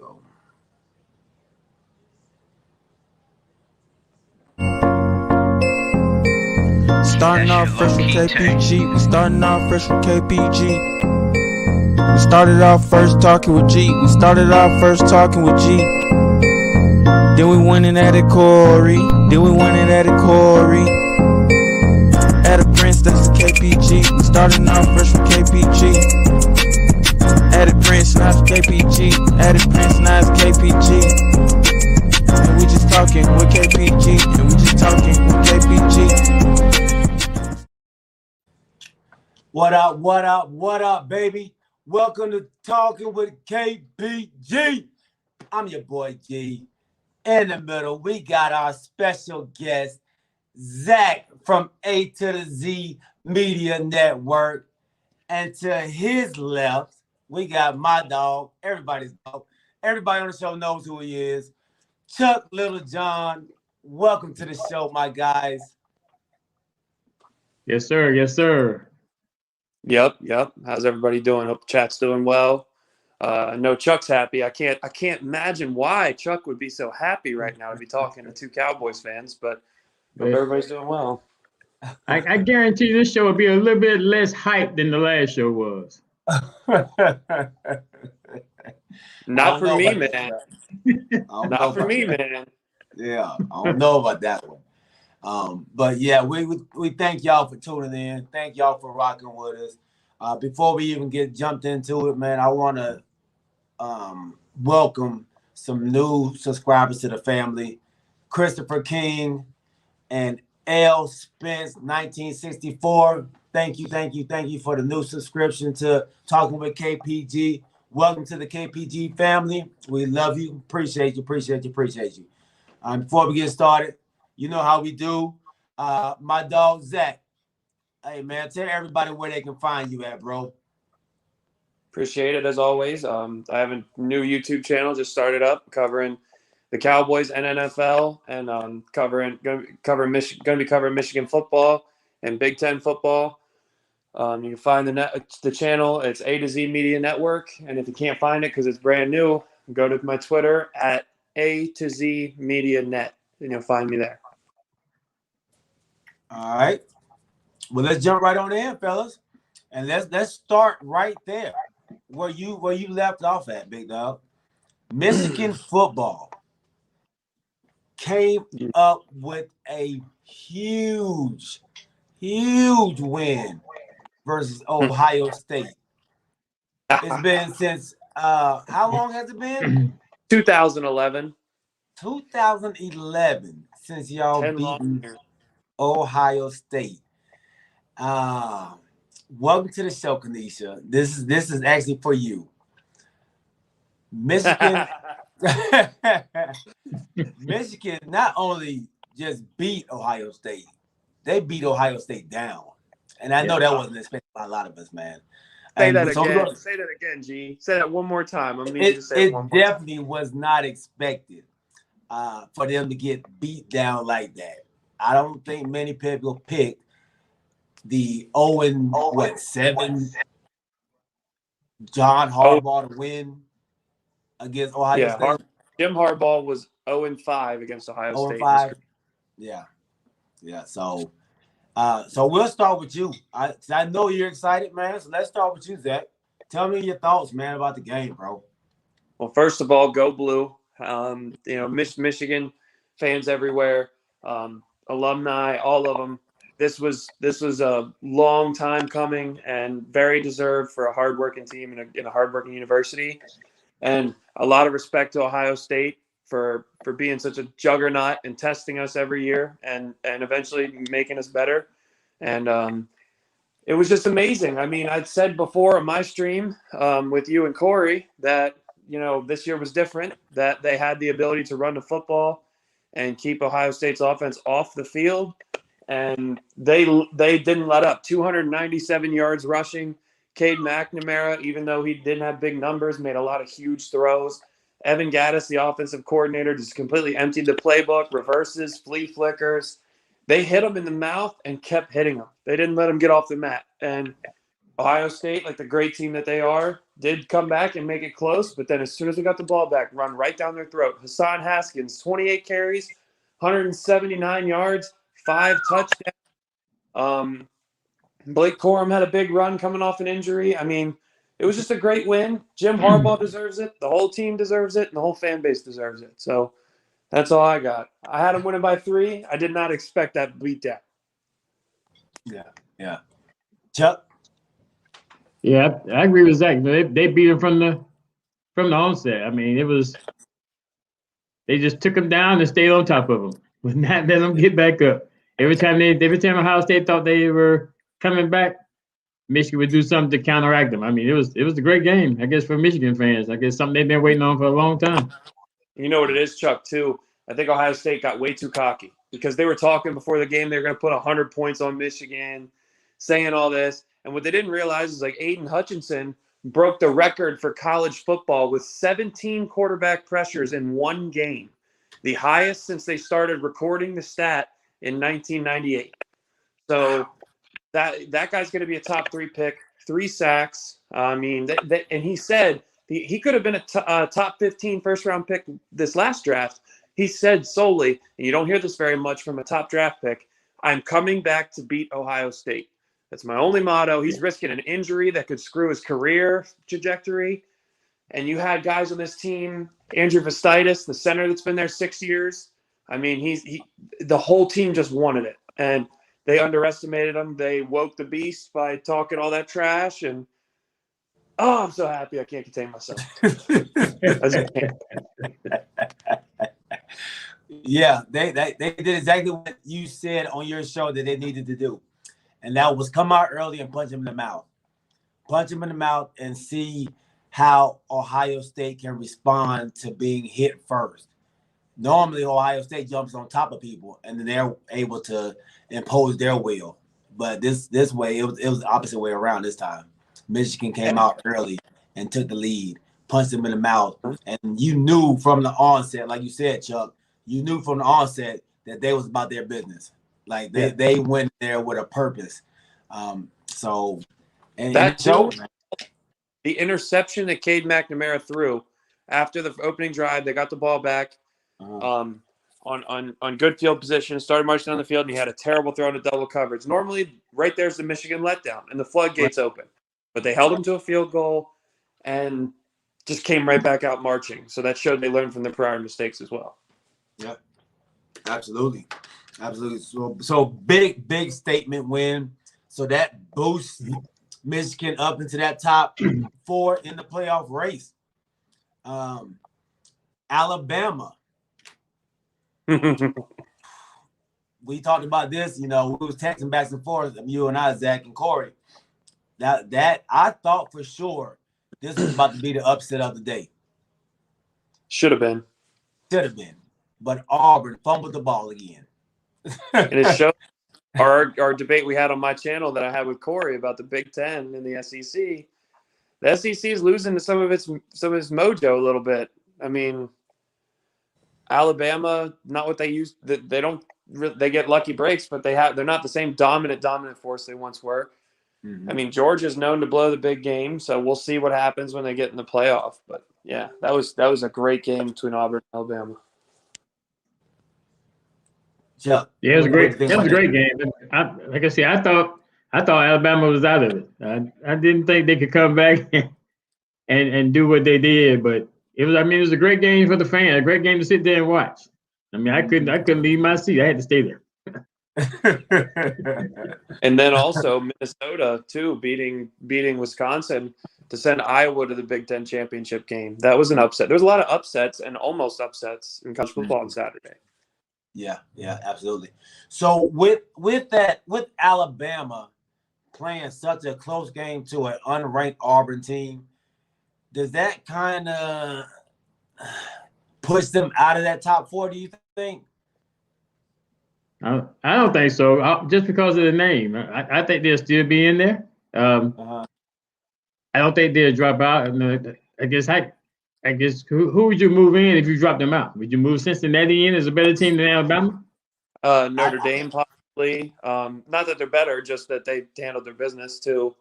go. Starting off fresh with KPG. We starting off fresh with KPG. We started off first talking with G. We started off first talking with G. Then we went and added Corey. Then we went and added Corey. Added Prince, that's the KPG. We started off fresh with KPG. Added Prince, now it's KPG. Added Prince, now it's KPG. And we just talking with KPG. And we just talking with KPG. What up, what up, what up, baby? Welcome to Talking with KPG. I'm your boy G. In the middle, we got our special guest, Zach from A to the Z Media Network. And to his left, we got my dog, everybody's dog. Everybody on the show knows who he is. Chuck Littlejohn, welcome to the show, my guys. Yes, sir. Yes, sir. Yep. How's everybody doing? Hope the chat's doing well. I know Chuck's happy. I can't imagine why Chuck would be so happy right now to be talking to two Cowboys fans, but hope everybody's doing well. I guarantee this show will be a little bit less hype than the last show was. Not for me, man. Not for me, man. Yeah, I don't know about that one. But yeah, we thank y'all for tuning in. Thank y'all for rocking with us. Before we even get jumped into it, man, I want to welcome some new subscribers to the family. Christopher King and L. Spence 1964. Thank you for the new subscription to Talking with KPG. Welcome to the KPG family. We love you. Appreciate you. Before we get started, you know how we do. My dog, Zach. Hey, man, tell everybody where they can find you at, bro. Appreciate it, as always. I have a new YouTube channel just started up covering the Cowboys and NFL, and going to be covering Michigan football and Big Ten football. You can find the channel. It's A to Z Media Network, and if you can't find it because it's brand new, go to my Twitter at A to Z Media Net, and you'll find me there. All right. Well, let's jump right on in, fellas, and let's start right there where you left off at, big dog. Michigan football came up with a huge win versus Ohio State. It's been since how long has it been? 2011. 2011 since y'all beaten Ohio State. Welcome to the show, Kanisha. This is actually for you. Michigan not only just beat Ohio State, they beat Ohio State down. And I know that wasn't expected by a lot of us, man. Say that again, G. Say that one more time. It definitely was not expected for them to get beat down like that. I don't think many people picked the 0-7 John Harbaugh to win against Ohio State. Jim Harbaugh was 0-5 against Ohio State. 0-5. Yeah. So we'll start with you. I know you're excited, man. So let's start with you, Zach. Tell me your thoughts, man, about the game, bro. Well, first of all, go blue. Michigan fans everywhere, alumni, all of them. This was a long time coming and very deserved for a hardworking team in a hardworking university. And a lot of respect to Ohio State for being such a juggernaut and testing us every year and eventually making us better. And it was just amazing. I mean, I'd said before on my stream with you and Corey that, this year was different, that they had the ability to run the football and keep Ohio State's offense off the field. And they didn't let up. 297 yards rushing. Cade McNamara, even though he didn't have big numbers, made a lot of huge throws. Evan Gaddis, the offensive coordinator, just completely emptied the playbook, reverses, flea flickers. They hit him in the mouth and kept hitting him. They didn't let him get off the mat. And Ohio State, like the great team that they are, did come back and make it close, but then as soon as they got the ball back, run right down their throat. Hassan Haskins, 28 carries, 179 yards, 5 touchdowns. Blake Corum had a big run coming off an injury. I mean, it was just a great win. Jim Harbaugh deserves it. The whole team deserves it. And the whole fan base deserves it. So that's all I got. I had them winning by 3. I did not expect that beatdown. Yeah. Chuck? Yeah, I agree with Zach. They beat him from the onset. I mean, they just took him down and stayed on top of him, would not let them get back up. Every time Ohio State thought they were coming back, Michigan would do something to counteract them. I mean, it was a great game, I guess, for Michigan fans. I guess something they've been waiting on for a long time. You know what it is, Chuck, too? I think Ohio State got way too cocky because they were talking before the game they were going to put 100 points on Michigan, saying all this. And what they didn't realize is like Aiden Hutchinson broke the record for college football with 17 quarterback pressures in one game, the highest since they started recording the stat in 1998. So that guy's going to be a top 3 pick, 3 sacks. I mean, and he said he could have been a top 15 first-round pick this last draft. He said solely, and you don't hear this very much from a top draft pick, I'm coming back to beat Ohio State. That's my only motto. He's risking an injury that could screw his career trajectory. And you had guys on this team, Andrew Vestitis, the center that's been there 6 years. I mean, the whole team just wanted it. And they underestimated him. They woke the beast by talking all that trash. And, I'm so happy I can't contain myself. Yeah, they did exactly what you said on your show that they needed to do. And that was come out early and punch him in the mouth. Punch him in the mouth and see how Ohio State can respond to being hit first. Normally, Ohio State jumps on top of people, and then they're able to impose their will. But this way, it was the opposite way around this time. Michigan came out early and took the lead, punched him in the mouth, and you knew from the onset, like you said, Chuck, you knew from the onset that they was about their business. Like they went there with a purpose. The interception that Cade McNamara threw after the opening drive, they got the ball back on good field position, started marching down the field, and he had a terrible throw into double coverage. Normally, right there's the Michigan letdown, and the floodgates open. But they held him to a field goal and just came right back out marching. So that showed they learned from their prior mistakes as well. Yeah, absolutely. So big statement win. So that boosts Michigan up into that top 4 in the playoff race. Alabama. We talked about this, we was texting back and forth, you and I, Zach and Corey. That I thought for sure this was about to be the upset of the day. Should have been. But Auburn fumbled the ball again. And it showed our debate we had on my channel that I had with Corey about the Big Ten and the SEC. The SEC is losing some of its mojo a little bit. I mean, Alabama, not what they used. They get lucky breaks, but they're not the same dominant force they once were. Mm-hmm. I mean, Georgia's known to blow the big game, so we'll see what happens when they get in the playoff. But yeah, that was a great game between Auburn and Alabama. Yeah, it was a great game. Like I said, I thought Alabama was out of it. I didn't think they could come back and do what they did, but it was a great game for the fans, a great game to sit there and watch. I mean, I couldn't leave my seat. I had to stay there. And then also Minnesota too, beating Wisconsin to send Iowa to the Big Ten championship game. That was an upset. There was a lot of upsets and almost upsets in college football on Saturday. Yeah, absolutely. So with Alabama playing such a close game to an unranked Auburn team, does that kind of push them out of that top 4, do you think? I don't think so. Just because of the name, I think they'll still be in there. I don't think they'll drop out. I guess who would you move in if you dropped them out? Would you move Cincinnati in as a better team than Alabama? Notre Dame possibly. Not that they're better, just that they handled their business too.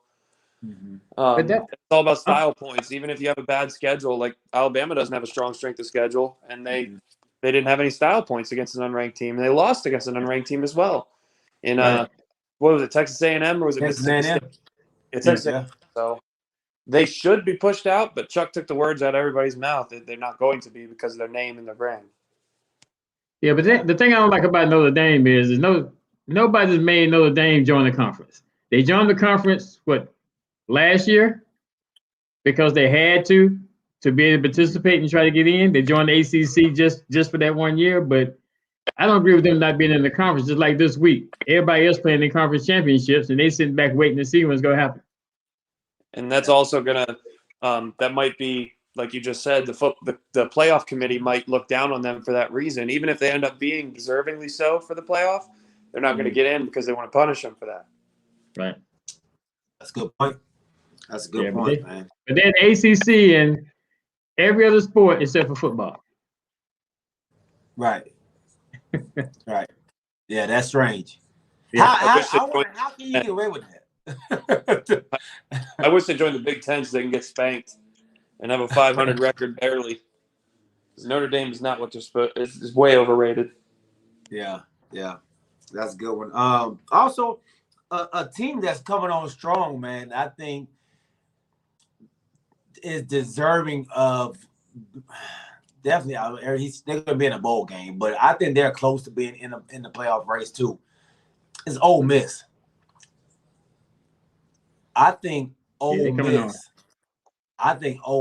But that It's all about style points. Even if you have a bad schedule, like Alabama doesn't have a strong strength of schedule, and they didn't have any style points against an unranked team, and they lost against an unranked team as well. In Right. what was it, Texas A&M, or was it Texas Mississippi A&M. State? It's Texas Yeah. A&M. So they should be pushed out, but Chuck took the words out of everybody's mouth that they're not going to be because of their name and their brand. Yeah, but the thing I don't like about Notre Dame is nobody's made Notre Dame join the conference. They joined the conference last year because they had to be able to participate and try to get in. They joined the ACC just for that 1 year, but I don't agree with them not being in the conference. Just like this week, everybody else playing in conference championships, and they sitting back waiting to see what's going to happen. And that's also gonna that might be, like you just said, the playoff committee might look down on them for that reason. Even if they end up being deservingly so for the playoff, they're not going to get in because they want to punish them for that. Right. That's a good point. That's a good point, man. But then ACC and every other sport except for football. Right. Right. Yeah, that's strange. Yeah. I wonder, how can you get away with that? I wish they joined the Big Ten so they can get spanked and have a 500 record barely. Notre Dame is not what they're supposed. It's way overrated. Yeah, that's a good one. Also, a team that's coming on strong, man, I think is deserving of definitely. They're going to be in a bowl game, but I think they're close to being in the playoff race too. It's Ole Miss. I think Ole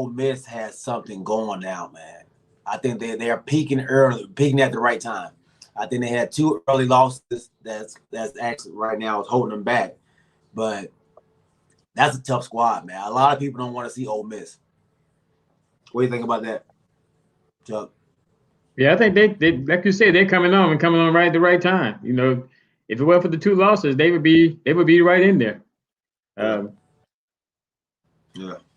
Miss has something going now, man. I think they're peaking at the right time. I think they had 2 early losses that's actually right now is holding them back. But that's a tough squad, man. A lot of people don't want to see Ole Miss. What do you think about that, Chuck? Yeah, I think they like you said, they're coming on right at the right time. You know, if it weren't for the 2 losses, they would be right in there. Yeah.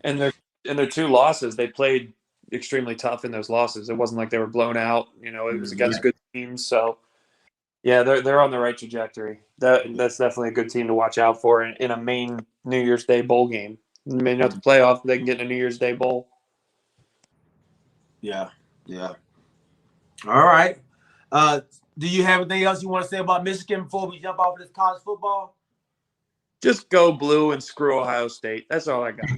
And their 2 losses, they played extremely tough in those losses. It wasn't like they were blown out. You know, it was against good teams. So, yeah, they're on the right trajectory. That's definitely a good team to watch out for in a main New Year's Day bowl game. Maybe not the playoff, they can get in a New Year's Day bowl. Yeah. All right. Do you have anything else you want to say about Michigan before we jump off of this college football? Just go blue and screw Ohio State. That's all I got.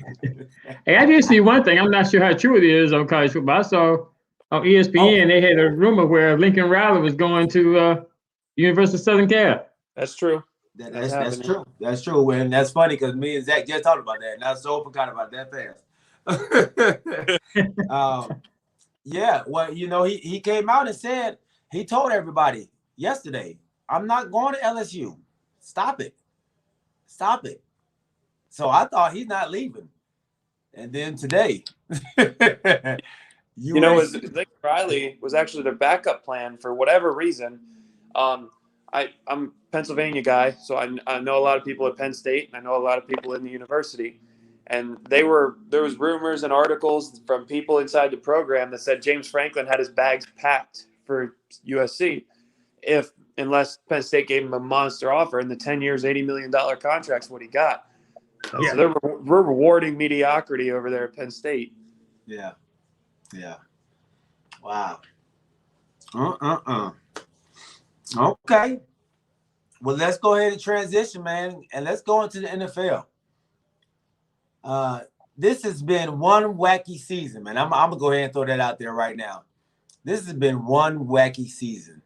Hey, I did see one thing. I'm not sure how true it is on college football. I saw on ESPN they had a rumor where Lincoln Riley was going to University of Southern Cal. That's true. That's true. That's true. And that's funny because me and Zach just talked about that, and I so forgot about that fast. Yeah, well, you know, he came out and said, he told everybody yesterday, I'm not going to LSU. Stop it. So I thought he's not leaving. And then today, Lincoln Riley was actually their backup plan for whatever reason. I'm a Pennsylvania guy, so I know a lot of people at Penn State, and I know a lot of people in the university. And there was rumors and articles from people inside the program that said James Franklin had his bags packed for USC unless Penn State gave him a monster offer, and the 10 years, $80 million contract's what he got. Yeah. So we're rewarding mediocrity over there at Penn State. Yeah. Wow. Okay. Well, let's go ahead and transition, man, and let's go into the NFL. This has been one wacky season, man. I'm gonna go ahead and throw that out there right now. This has been one wacky season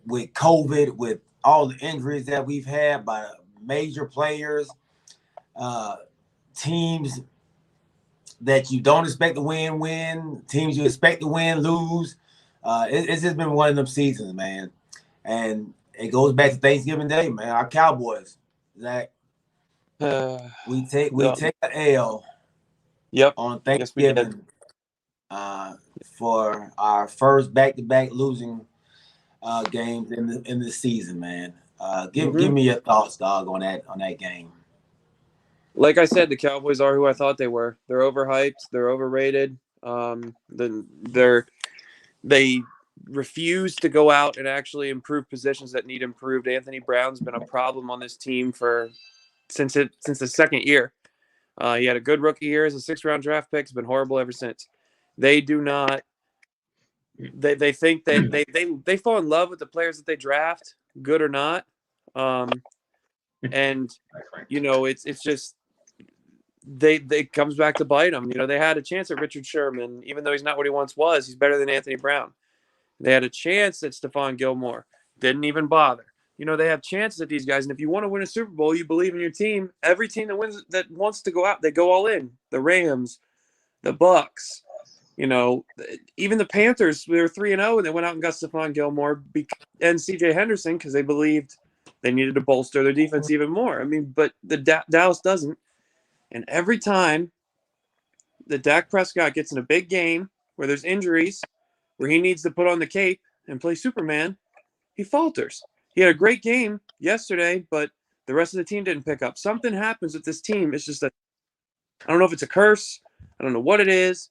with COVID, with all the injuries that we've had by major players, teams that you don't expect to win, teams you expect to win, lose. It's just been one of them seasons, man. And it goes back to Thanksgiving Day, man. Our Cowboys, Zach. We take an L. Yep. On Thanksgiving for our first back-to-back losing games in the season, man. Give me your thoughts, dog, on that game. Like I said, the Cowboys are who I thought they were. They're overhyped. They're overrated. They refuse to go out and actually improve positions that need improved. Anthony Brown's been a problem on this team for since the second year. He had a good rookie year as a 6th-round draft pick. It's been horrible ever since. They do not. They think that they fall in love with the players that they draft, good or not, and it's just they comes back to bite them. They had a chance at Richard Sherman, even though he's not what he once was. He's better than Anthony Brown. They had a chance at Stephon Gilmore, didn't even bother. They have chances at these guys, and if you want to win a Super Bowl, you believe in your team. Every team that wants to go out, they go all in. The Rams, the Bucks. Even the Panthers, they were 3-0, and they went out and got Stephon Gilmore and C.J. Henderson because they believed they needed to bolster their defense even more. But the Dallas doesn't. And every time that Dak Prescott gets in a big game where there's injuries, where he needs to put on the cape and play Superman, he falters. He had a great game yesterday, but the rest of the team didn't pick up. Something happens with this team. It's just I don't know if it's a curse. I don't know what it is.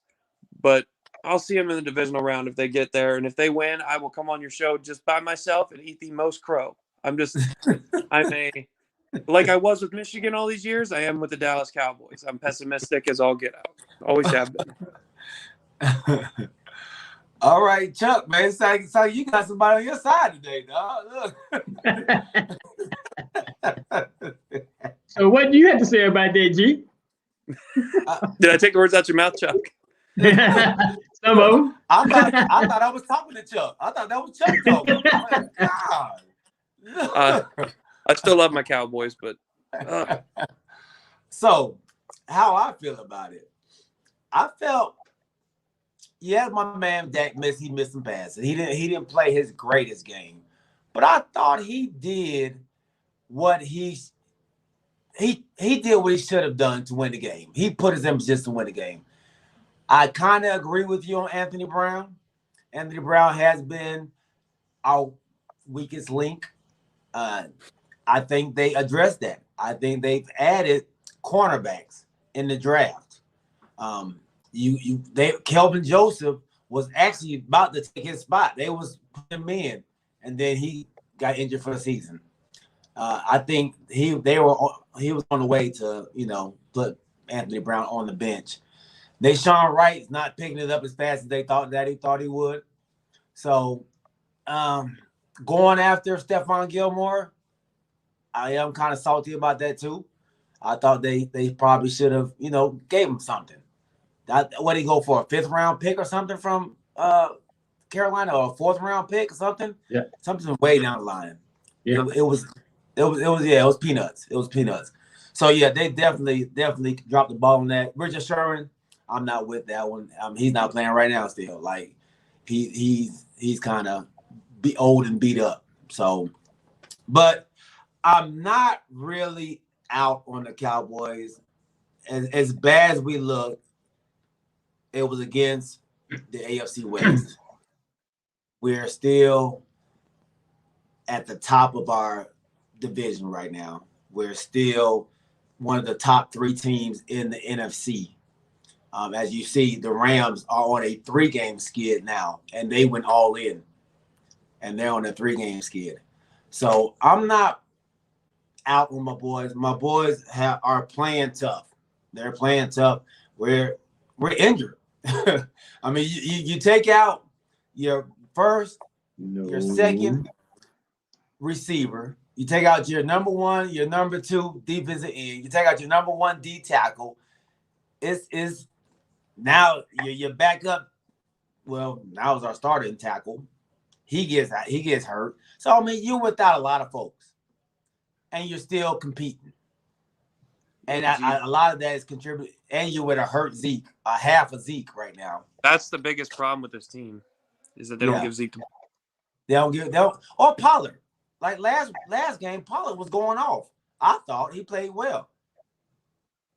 But I'll see them in the divisional round if they get there. And if they win, I will come on your show just by myself and eat the most crow. Like I was with Michigan all these years, I am with the Dallas Cowboys. I'm pessimistic as all get out. Always have been. All right, Chuck, man. It's like you got somebody on your side today, dog. Look. So what do you have to say about that, G? Did I take the words out your mouth, Chuck? Some of them. I thought I was talking to Chuck. I thought that was Chuck talking. Oh, God. I still love my Cowboys, but So, how I feel about it, I felt, my man Dak missed some passes. He didn't play his greatest game, but I thought he did what he did what he should have done to win the game. He put us in position to win the game. I kind of agree with you on Anthony Brown. Anthony Brown has been our weakest link. I think they addressed that. I think they've added cornerbacks in the draft. Kelvin Joseph was actually about to take his spot. They was putting him in, and then he got injured for the season. I think he was on the way to put Anthony Brown on the bench. Deshaun Wright's not picking it up as fast as he thought he would. So going after Stephon Gilmore, I am kind of salty about that too. I thought they probably should have, gave him something. What did he go for, a 5th-round pick or something from Carolina, or a 4th-round pick or something? Yeah, something way down the line. Yeah, it was peanuts. It was peanuts. So yeah, they definitely dropped the ball on that. Richard Sherman, I'm not with that one. He's not playing right now still. Like he's kind of old and beat up. So, but I'm not really out on the Cowboys. As bad as we look, it was against the AFC West. We're still at the top of our division right now. We're still one of the top 3 teams in the NFC. As you see, the Rams are on a 3-game skid now, and they went all in, and they're on a 3-game skid. So I'm not out on my boys. My boys are playing tough. They're playing tough. We're injured. I mean, you take out your first, your second receiver. You take out your number 1, your number 2 defensive end. You take out your number 1 D tackle. It's now you're back up. Well, now is our starting tackle. He gets hurt. So I mean, you're without a lot of folks, and you're still competing. And a lot of that is contributing. And you're with a hurt Zeke, a half a Zeke right now. That's the biggest problem with this team, is that they don't give Zeke the ball. Or Pollard. Like last game, Pollard was going off. I thought he played well.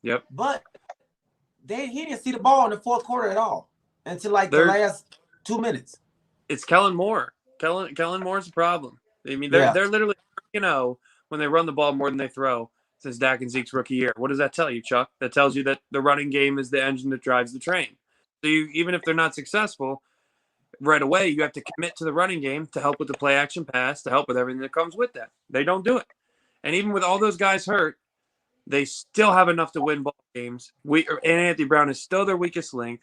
Yep. But he didn't see the ball in the 4th quarter at all until the last 2 minutes. It's Kellen Moore. Kellen Moore's the problem. I mean, they're literally, when they run the ball more than they throw since Dak and Zeke's rookie year. What does that tell you, Chuck? That tells you that the running game is the engine that drives the train. So even if they're not successful right away, you have to commit to the running game to help with the play action pass, to help with everything that comes with that. They don't do it. And even with all those guys hurt, They still have enough to win ball games. And Anthony Brown is still their weakest link.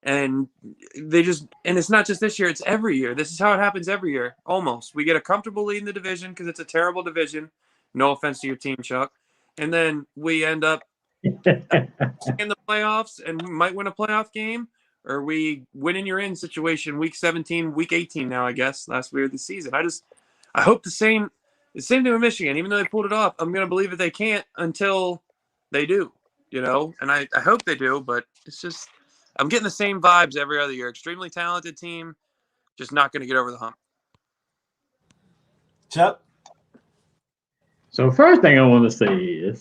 And it's not just this year, it's every year. This is how it happens every year, almost. We get a comfortable lead in the division because it's a terrible division. No offense to your team, Chuck. And then we end up in the playoffs and might win a playoff game, or we win in your in situation week 17, week 18 now, I guess, last week of the season. I hope the same thing with Michigan. Even though they pulled it off, I'm going to believe that they can't until they do, and I hope they do, but it's just – I'm getting the same vibes every other year. Extremely talented team, just not going to get over the hump. Chuck? So first thing I want to say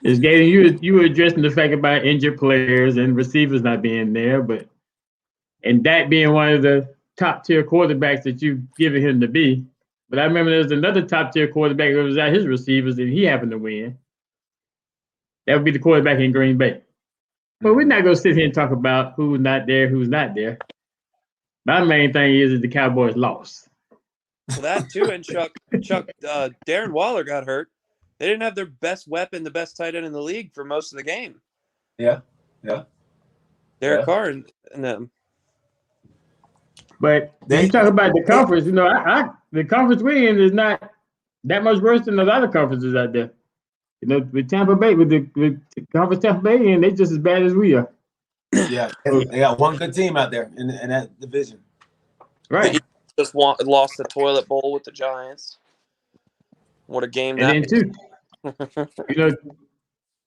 is Gaten, you were addressing the fact about injured players and receivers not being there, and that being one of the top tier quarterbacks that you've given him to be. But I remember there was another top tier quarterback that was at his receivers and he happened to win. That would be the quarterback in Green Bay. But we're not going to sit here and talk about who's not there. My main thing is the Cowboys lost. Well, that too, and Chuck, Darren Waller got hurt. They didn't have their best weapon, the best tight end in the league for most of the game. Yeah. Derek Carr and them. But you talk about the conference, the conference we're in is not that much worse than a lot of conferences out there. With Tampa Bay, with the conference Tampa Bay, and they just as bad as we are. Yeah, they got one good team out there in that division. Right. They just lost the toilet bowl with the Giants. What a game that was.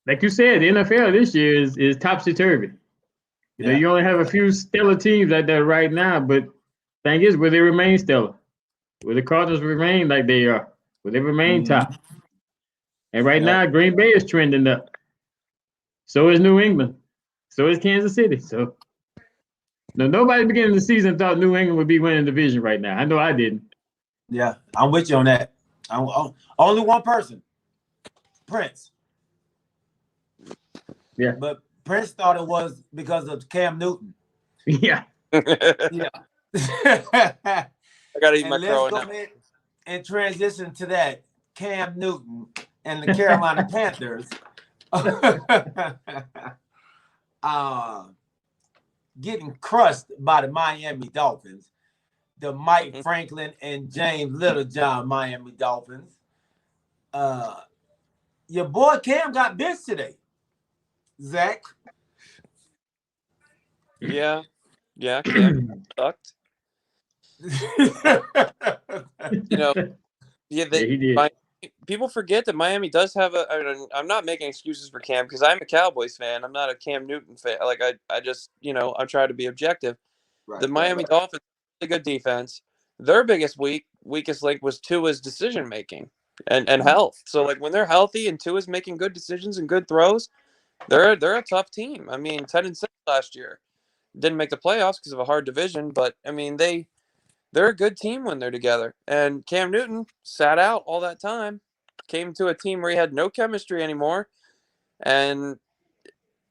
Like you said, the NFL this year is topsy-turvy. You only have a few stellar teams out there right now, but thing is, will they remain stellar? Will the Cardinals remain like they are? Will they remain top? And right now, Green Bay is trending up. So is New England. So is Kansas City. So nobody beginning the season thought New England would be winning the division right now. I know I didn't. Yeah, I'm with you on that. Only one person, Prince. Yeah. But Prince thought it was because of Cam Newton. Yeah. Yeah. I got to eat my crow now. And transition to that, Cam Newton and the Carolina Panthers getting crushed by the Miami Dolphins, the Mike Franklin and James Littlejohn Miami Dolphins. Your boy Cam got benched today, Zach. Yeah, Cam sucked. He did. People forget that Miami does have I'm not making excuses for Cam because I'm a Cowboys fan. I'm not a Cam Newton fan. Like I just, I try to be objective. Right, the Miami Dolphins, really good defense. Their weakest link was Tua's decision making and health. So like when they're healthy and Tua's making good decisions and good throws, they're a tough team. I mean, 10-6 last year. Didn't make the playoffs because of a hard division, but I mean they're a good team when they're together. And Cam Newton sat out all that time, came to a team where he had no chemistry anymore, and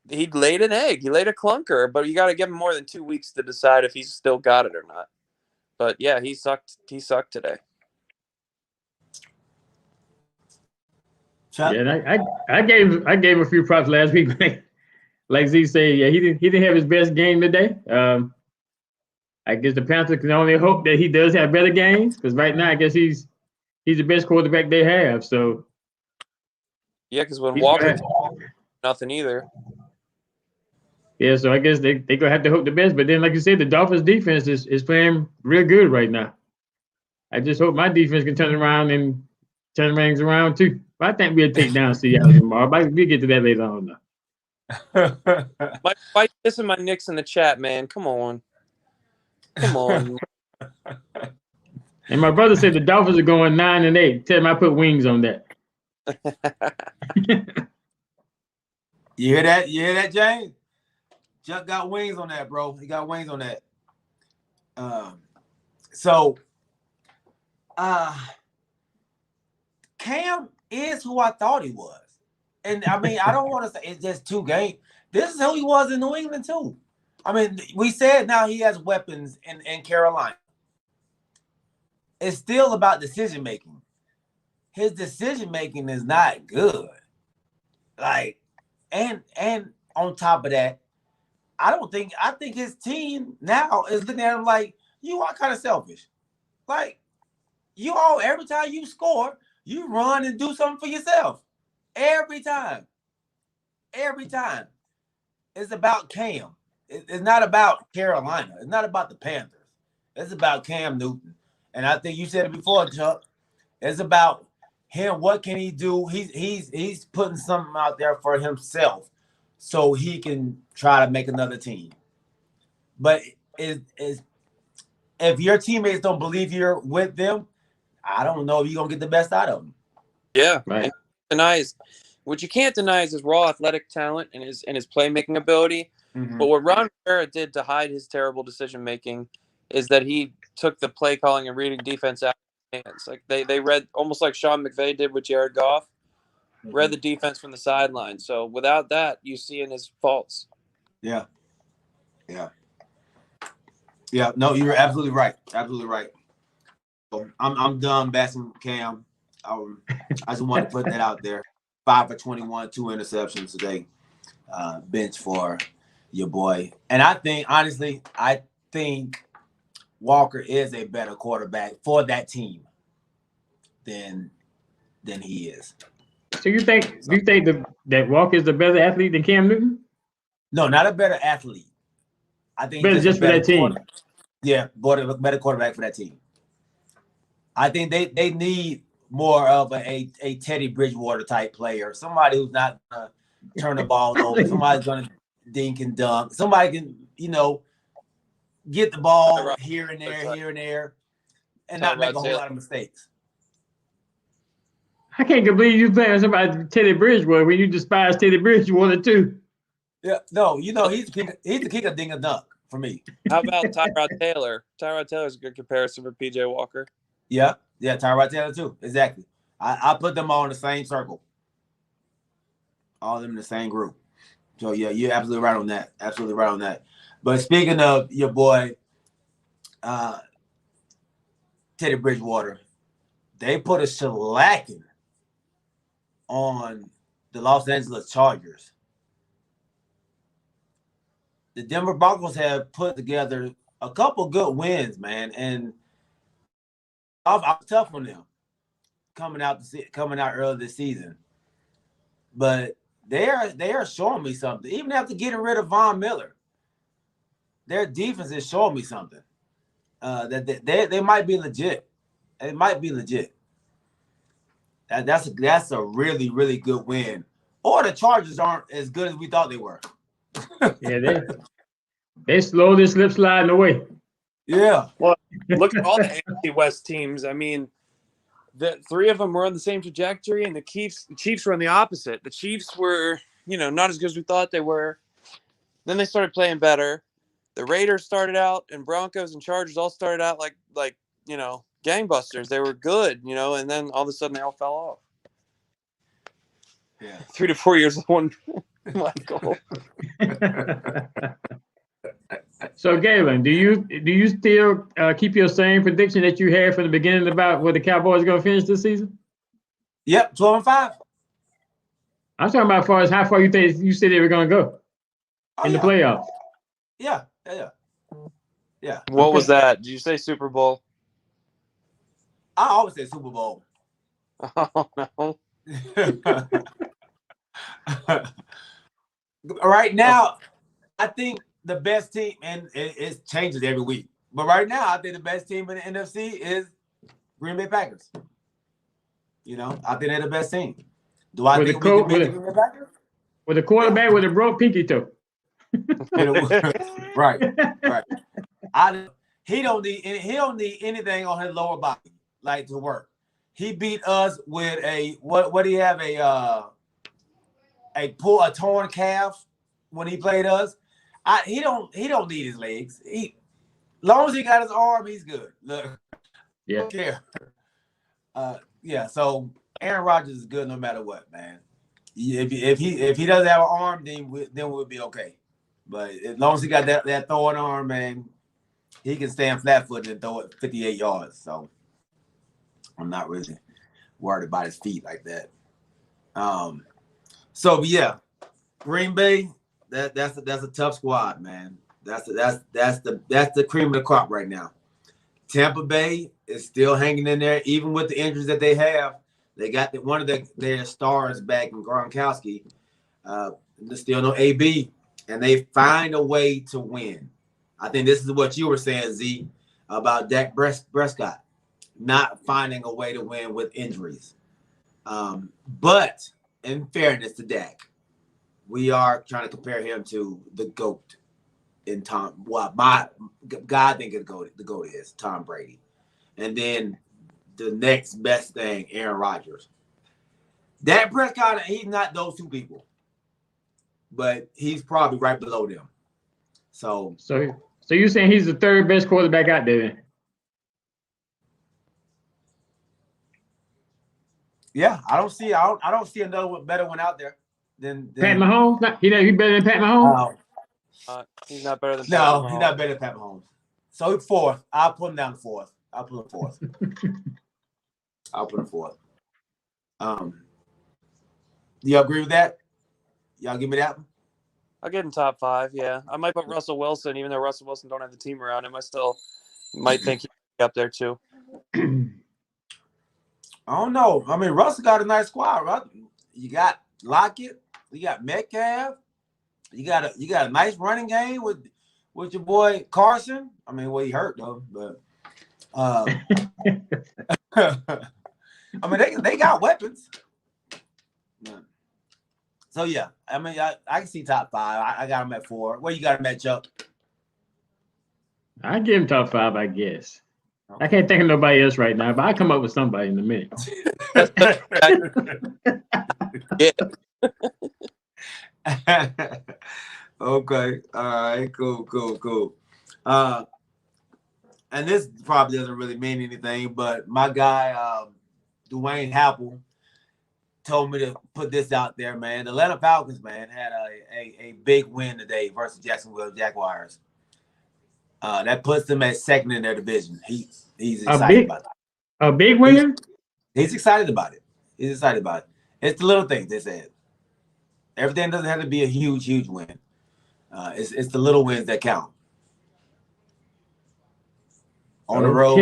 he laid an egg. He laid a clunker, but you got to give him more than 2 weeks to decide if he's still got it or not. But yeah, he sucked. He sucked today. Yeah, and I gave a few props last week. Like Z said, yeah, he didn't have his best game today. I guess the Panthers can only hope that he does have better games because right now I guess he's the best quarterback they have. So yeah, because when Walker nothing either. Yeah, so I guess they're gonna have to hope the best. But then, like you said, the Dolphins defense is playing real good right now. I just hope my defense can turn around and turn things around too. But I think we'll take down Seattle tomorrow. But we'll get to that later on though. Mike, this is my Knicks in the chat, man. Come on. And my brother said the Dolphins are going 9-8. Tell him I put wings on that. You hear that? You hear that, James? Chuck got wings on that, bro. He got wings on that. Cam is who I thought he was. And I mean, I don't want to say it's just 2 games. This is who he was in New England too. I mean, we said now he has weapons in Carolina. It's still about decision making. His decision making is not good. Like, and on top of that, I think his team now is looking at him like, you are kind of selfish. Like, every time you score, you run and do something for yourself. Every time. Every time. It's about Cam. It's not about Carolina. It's not about the Panthers. It's about Cam Newton. And I think you said it before, Chuck. It's about him. What can he do? He's putting something out there for himself so he can try to make another team. But if your teammates don't believe you're with them, I don't know if you're gonna get the best out of them. Yeah, Right. And what you can't deny is his raw athletic talent and his playmaking ability. Mm-hmm. But what Ron Rivera did to hide his terrible decision making is that he took the play calling and reading defense out of his hands. Like they read almost like Sean McVay did with Jared Goff, read the defense from the sideline. So without that, you see in his faults. Yeah. No, you're absolutely right. Absolutely right. So I'm done bashing Cam. I just want to put that out there. 5 for 21, 2 interceptions today. Bench for your boy. And I think Walker is a better quarterback for that team than he is. So you think that Walker is a better athlete than Cam Newton? No, not a better athlete. I think Better just for that team. Yeah, better quarterback for that team. I think they need more of a Teddy Bridgewater type player, somebody who's not gonna turn the ball over, somebody's gonna dink and dunk, somebody can get the ball here and there, and not make a whole lot of mistakes. I can't believe you playing somebody Teddy Bridgewater when you despise Teddy Bridgewater too. Yeah, no, he's the king of dink and dunk for me. How about Tyrod Taylor? Tyrod Taylor's a good comparison for PJ Walker. Yeah, Tyrod Taylor too. Exactly. I put them all in the same circle. All of them in the same group. So yeah, you're absolutely right on that. Absolutely right on that. But speaking of your boy, Teddy Bridgewater, they put a shellacking on the Los Angeles Chargers. The Denver Broncos have put together a couple good wins, man, and I was tough on them coming out early this season. But they are showing me something. Even after getting rid of Von Miller, their defense is showing me something. That they might be legit. It might be legit. That's a really, really good win. Or the Chargers aren't as good as we thought they were. Yeah, they slowly slip sliding away. Yeah. Well, look at all the AFC West teams. I mean, the three of them were on the same trajectory, and the Chiefs were on the opposite. The Chiefs were, not as good as we thought they were. Then they started playing better. The Raiders started out, and Broncos and Chargers all started out like gangbusters. They were good, and then all of a sudden they all fell off. Yeah. 3 to 4 years one goal. So, Galen, do you still keep your same prediction that you had from the beginning about where the Cowboys are going to finish this season? Yep, 12-5. I'm talking about as far as how far you said they were going to go in the playoffs. Yeah. What was that? Did you say Super Bowl? I always say Super Bowl. Oh, no. Right now, I think the best team, and it changes every week, but right now, I think the best team in the NFC is Green Bay Packers. I think they're the best team. Do I think we can beat the Green Bay Packers? With a quarterback with a broke pinky toe. Right. He don't need anything on his lower body to work. He beat us with what do you have, a torn calf when he played us. He don't need his legs. Long as he got his arm, he's good. Look, yeah. Don't care. So Aaron Rodgers is good no matter what, man. If he doesn't have an arm, then we'll be okay. But as long as he got that throwing arm, man, he can stand flat-footed and throw it 58 yards. So I'm not really worried about his feet like that. So yeah, Green Bay. That's a tough squad, man. That's the cream of the crop right now. Tampa Bay is still hanging in there, even with the injuries that they have. They got one of their stars back in Gronkowski. There's still no AB, and they find a way to win. I think this is what you were saying, Z, about Dak Prescott not finding a way to win with injuries. But in fairness to Dak, we are trying to compare him to the GOAT in Tom. Well, my guy I think the GOAT is Tom Brady. And then the next best thing, Aaron Rodgers. Dak Prescott, he's not those two people, but he's probably right below them. So you're saying he's the third best quarterback out there? Yeah, I don't see another better one out there than Pat Mahomes. He better than Pat Mahomes. He's not better than no, Pat Mahomes. He's not better than Pat Mahomes. So he's fourth. I'll put him down to fourth. I'll put him fourth. Do you agree with that? Y'all give me that one? I'll give him top 5, yeah. I might put Russell Wilson, even though Russell Wilson don't have the team around him. I still might think he'd be up there too. I don't know. I mean, Russell got a nice squad, right? You got Lockett, you got Metcalf, you got a nice running game with your boy Carson. I mean, well, he hurt though, but I mean they got weapons. So yeah, I mean I can see top 5. I got him at 4. Where you got him at, Chuck? I give him top 5, I guess. I can't think of nobody else right now, but I'll come up with somebody in a minute. Yeah. Okay. All right. Cool. And this probably doesn't really mean anything, but my guy, Dwayne Happel, told me to put this out there, man. The Atlanta Falcons, man, had a big win today versus Jacksonville Jaguars. That puts them at second in their division. He's excited about it. A big win? He's excited about it. It's the little things, they said. Everything doesn't have to be a huge win. It's the little wins that count. On the road.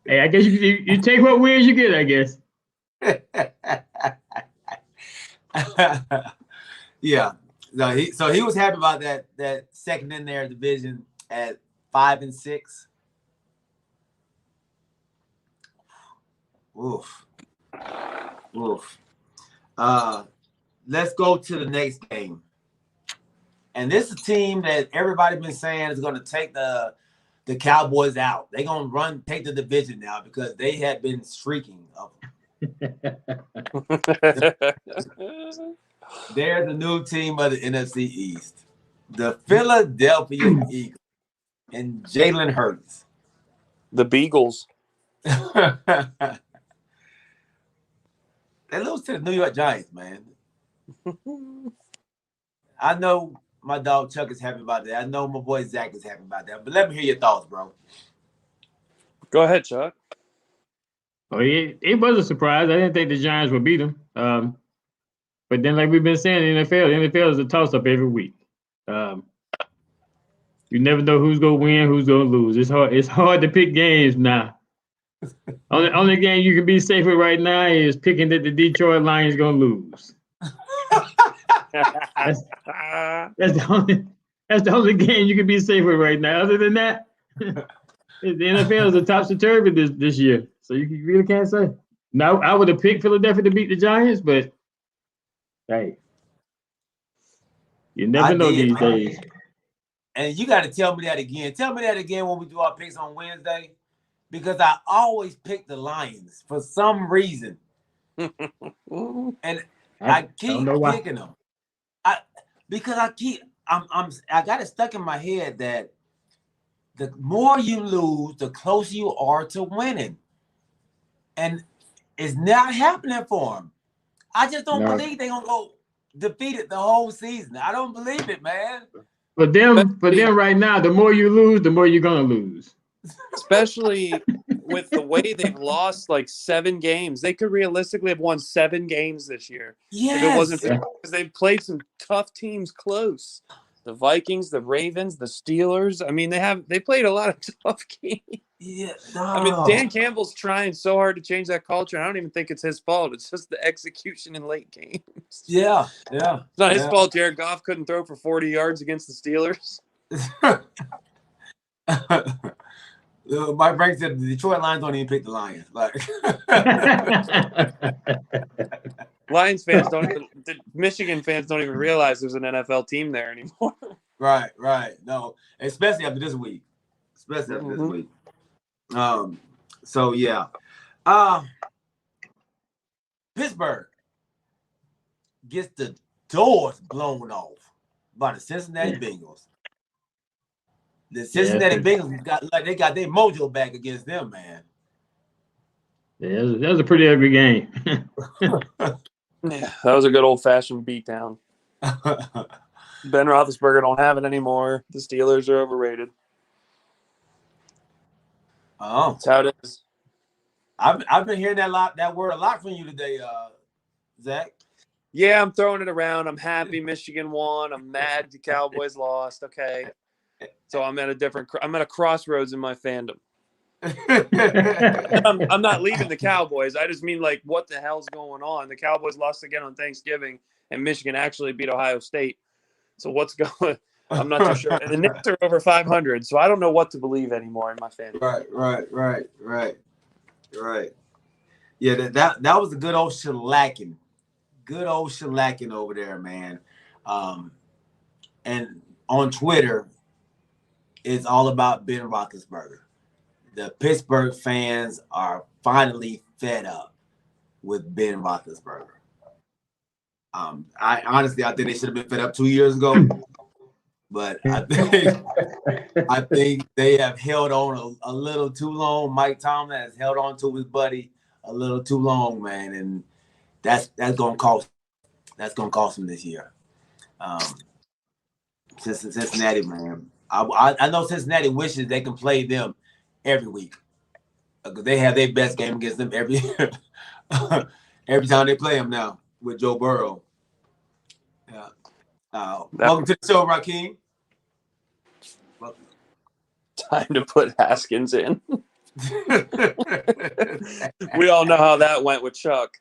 Hey, I guess you take what wins you get, I guess. Yeah. So he was happy about that second in their division at 5-6. Oof. Let's go to the next game. And this is a team that everybody's been saying is going to take the Cowboys out. They're going to take the division now because they have been streaking up. They're the new team of the NFC East. The Philadelphia Eagles and Jalen Hurts. The Beagles. They lose to the New York Giants, man. I know my dog Chuck is happy about that. I know my boy Zach is happy about that. But let me hear your thoughts, bro. Go ahead, Chuck. Oh, it was a surprise. I didn't think the Giants would beat them. But then, like we've been saying, the NFL is a toss-up every week. You never know who's going to win, who's going to lose. It's hard to pick games now. Only game you can be safe with right now is picking that the Detroit Lions going to lose. That's the only game you can be safe with right now. Other than that, the NFL is a topsy-turvy this year. So you really can't say. Now, I would have picked Philadelphia to beat the Giants, but hey, you never know these days. And you got to tell me that again. Tell me that again when we do our picks on Wednesday, because I always pick the Lions for some reason, and I keep picking them. I got it stuck in my head that the more you lose, the closer you are to winning, and it's not happening for them. I just don't believe they're gonna go defeated the whole season. I don't believe it, man. But then right now, the more you lose, the more you're gonna lose. Especially with the way they've lost like 7 games, they could realistically have won 7 games this year. Yes. If it wasn't because they've played some tough teams close. The Vikings, the Ravens, the Steelers. I mean, they played a lot of tough games. Yeah. I mean, Dan Campbell's trying so hard to change that culture. I don't even think it's his fault. It's just the execution in late games. Yeah. It's not his fault Jared Goff couldn't throw for 40 yards against the Steelers. Mike Frank said the Detroit Lions don't even pick the Lions. Like Lions fans Michigan fans don't even realize there's an NFL team there anymore. Right. No, especially after this week. So yeah. Pittsburgh gets the doors blown off by the Cincinnati Bengals. The Cincinnati Bengals got their mojo back against them, man. Yeah, that was a pretty ugly game. Yeah, that was a good old-fashioned beatdown. Ben Roethlisberger don't have it anymore. The Steelers are overrated. Oh, that's how it is. I've been hearing that word a lot from you today, Zach. Yeah, I'm throwing it around. I'm happy Michigan won. I'm mad the Cowboys lost. Okay, so I'm at a crossroads in my fandom. I'm not leaving the Cowboys. I just mean, like, what the hell's going on? The Cowboys lost again on Thanksgiving, and Michigan actually beat Ohio State. So what's going? I'm not too sure. And the Knicks are over 500, so I don't know what to believe anymore in my fandom. Right. Yeah, that was a good old shellacking. Good old shellacking over there, man. And on Twitter, it's all about Ben Roethlisberger. The Pittsburgh fans are finally fed up with Ben Roethlisberger. I think they should have been fed up 2 years ago, but I think they have held on a little too long. Mike Tomlin has held on to his buddy a little too long, man, and that's gonna cost him this year. Cincinnati, man. I know Cincinnati wishes they can play them every week because they have their best game against them every time they play them now with Joe Burrow. Yeah. Welcome to the show, Rakeem. Welcome. Time to put Haskins in. We all know how that went with Chuck.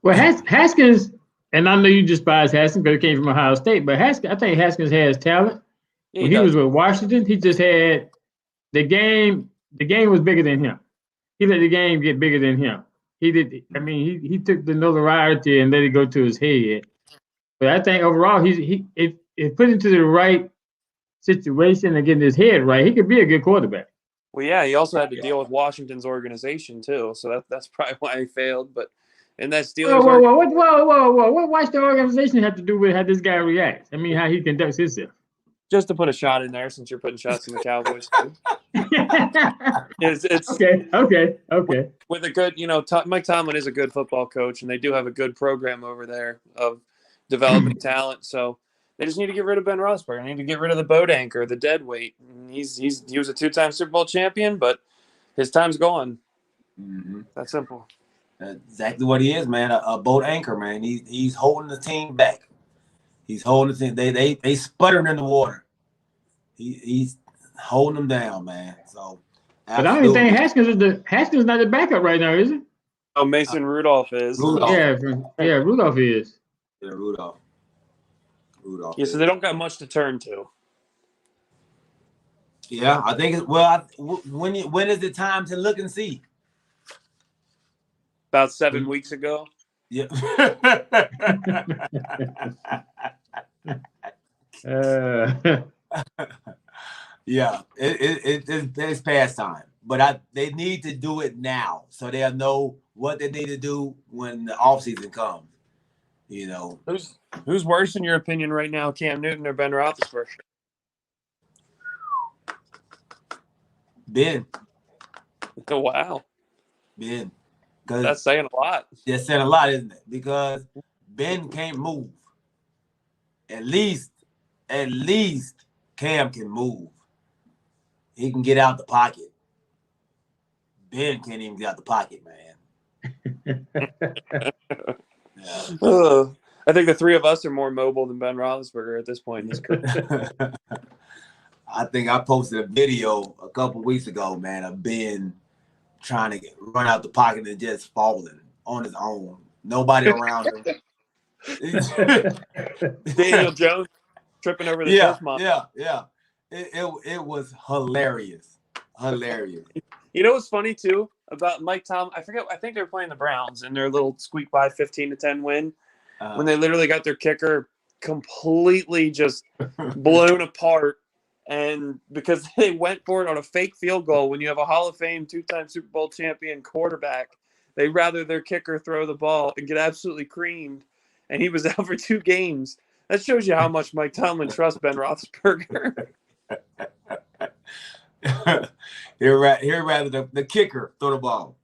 Well, Haskins, and I know you despise Haskins because he came from Ohio State, but I think Haskins has talent. When he was with Washington, he just had the game. The game was bigger than him. He let the game get bigger than him. He did. I mean, he took the notoriety and let it go to his head. But I think overall, if put into the right situation and getting his head right, he could be a good quarterback. Well, yeah, he also had to deal with Washington's organization too, so that's probably why he failed. But in that Steelers, whoa! What Washington organization have to do with how this guy reacts? I mean, how he conducts himself. Just to put a shot in there, since you're putting shots in the Cowboys. It's okay. With a good, Mike Tomlin is a good football coach, and they do have a good program over there of developing talent. So they just need to get rid of Ben Roethlisberger. They need to get rid of the boat anchor, the dead weight. He was a 2-time Super Bowl champion, but his time's gone. Mm-hmm. That's simple. That's exactly what he is, man. A boat anchor, man. He's holding the team back. He's holding the team. They sputtering in the water. He's holding them down, man. So, but I don't even think Haskins not the backup right now, is it? Oh, Mason Rudolph is. Yeah, Rudolph is. Yeah, Rudolph. Yeah, so they don't got much to turn to. Yeah, I think when is it time to look and see? About 7 weeks ago. Yeah. Yeah, it's past time, but they need to do it now so they'll know what they need to do when the offseason comes. You know, who's worse in your opinion right now, Cam Newton or Ben Roethlisberger? Ben. Oh, wow. Ben. That's saying a lot. That's saying a lot, isn't it? Because Ben can't move. At least Cam can move. He can get out the pocket. Ben can't even get out the pocket, man. Yeah. I think the three of us are more mobile than Ben Roethlisberger at this point in his career. I think I posted a video a couple weeks ago, man, of Ben trying to run out the pocket and just falling on his own. Nobody around him. Daniel Jones tripping over the turf mob. Yeah. It was hilarious. Hilarious. You know what's funny too about Mike Tomlin? I think they were playing the Browns in their little squeak by 15-10 win when they literally got their kicker completely just blown apart. And because they went for it on a fake field goal, when you have a Hall of Fame 2-time Super Bowl champion quarterback, they'd rather their kicker throw the ball and get absolutely creamed. And he was out for 2 games. That shows you how much Mike Tomlin trusts Ben Roethlisberger. He'd rather the kicker throw the ball.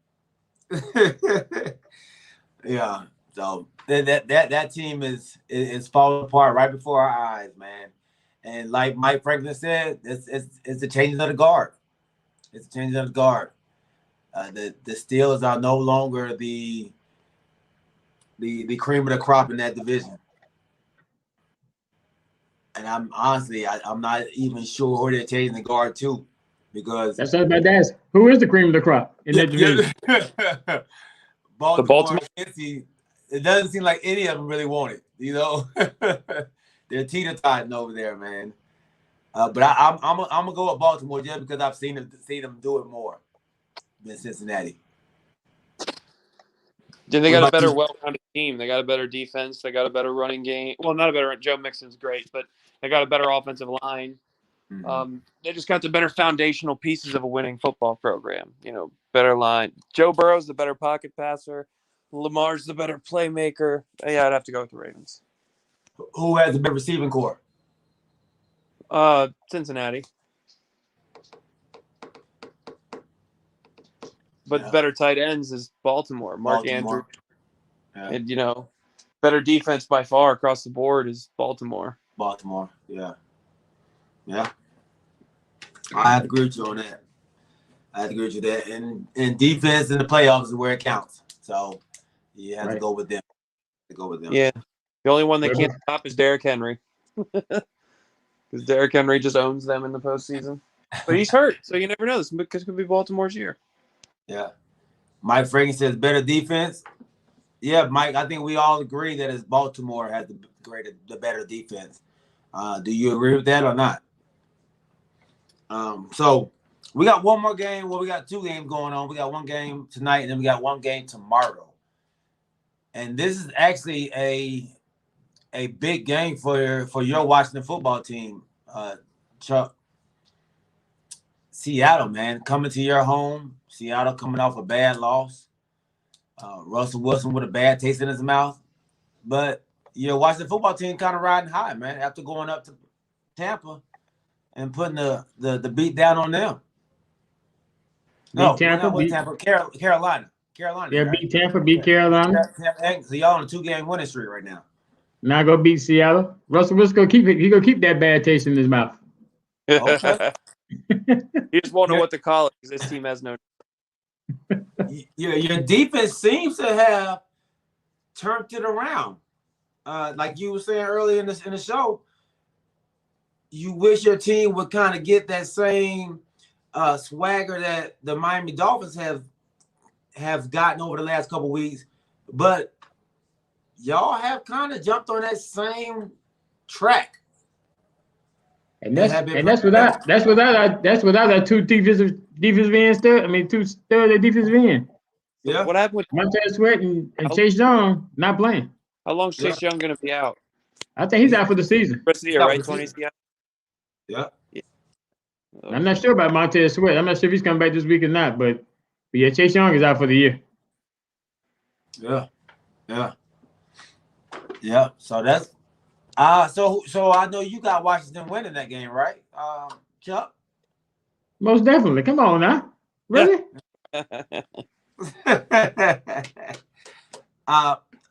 Yeah. So that team is falling apart right before our eyes, man. And like Mike Franklin said, it's the changing of the guard. It's the changing of the guard. The Steelers are no longer the cream of the crop in that division. And I'm not even sure who they're changing the guard to, because that's what I was about to ask. Who is the cream of the crop in that division? Baltimore. It doesn't seem like any of them really want it. You know, they're teeter-totting over there, man. But I'm gonna go with Baltimore just because I've seen them do it more than Cincinnati. Then they got a better, well-rounded team. They got a better defense. They got a better running game. Well, not a better. Joe Mixon's great, but they got a better offensive line. Mm-hmm. They just got the better foundational pieces of a winning football program. You know, better line. Joe Burrow's the better pocket passer. Lamar's the better playmaker. Yeah, I'd have to go with the Ravens. Who has the better receiving core? Cincinnati. But better tight ends is Baltimore. Mark Andrews. Yeah. And, you know, better defense by far across the board is Baltimore. Yeah. I have to agree with you on that. And defense in the playoffs is where it counts. So you have to go with them. Yeah. The only one they can't stop is Derrick Henry. Because Derrick Henry just owns them in the postseason. But he's hurt, so you never know. This could be Baltimore's year. Yeah. Mike Franklin says better defense. Yeah, Mike, I think we all agree that it's Baltimore has the better defense. Do you agree with that or not? So we got one more game. Well, we got 2 games going on. We got 1 game tonight, and then we got 1 game tomorrow. And this is actually a big game for your Washington football team, Chuck. Seattle, man, coming to your home. Seattle coming off a bad loss. Russell Wilson with a bad taste in his mouth. But your Washington football team kind of riding high, man, after going up to Tampa and putting the beat down on them. Carolina. Yeah, right? Beat Tampa, beat Carolina. So y'all on a 2-game winning streak right now. Now go beat Seattle. Russell Wilson gonna keep it. He gonna keep that bad taste in his mouth. Okay. You just won't know what to call it because this team has no. Your defense seems to have turned it around. Like you were saying earlier in the show, you wish your team would kind of get that same swagger that the Miami Dolphins have gotten over the last couple of weeks, but y'all have kind of jumped on that same track. And that's without our 2 defensive ends still. I mean, 2 stud defensive ends. Yeah. What happened with Montez Sweat and Chase Young not playing? How long is Chase Young going to be out? I think he's out for the season. Rest of the year, right? 20. Yeah. I'm not sure about Montez Sweat. I'm not sure if he's coming back this week or not, but yeah, Chase Young is out for the year. Yeah. So that's so I know you got Washington winning that game, right? Chuck? Most definitely. Come on now. Really?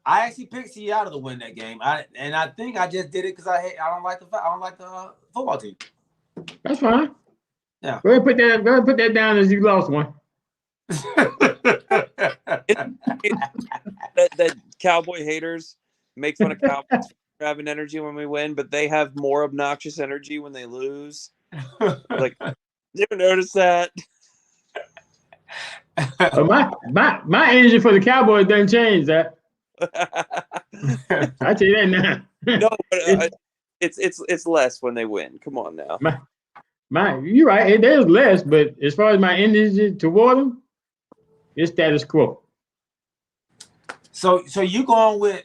I actually picked Seattle to win that game. I think I just did it because I don't like the football team. That's fine. Yeah. Go ahead put that down as you lost one. That Cowboy haters make fun of Cowboys for having energy when we win, but they have more obnoxious energy when they lose. Like, you ever notice that? My energy for the Cowboys doesn't change. That I tell you that now. No, but it's less when they win. Come on now. You're right. It is less, but as far as my energy toward them, it's status quo. So you going with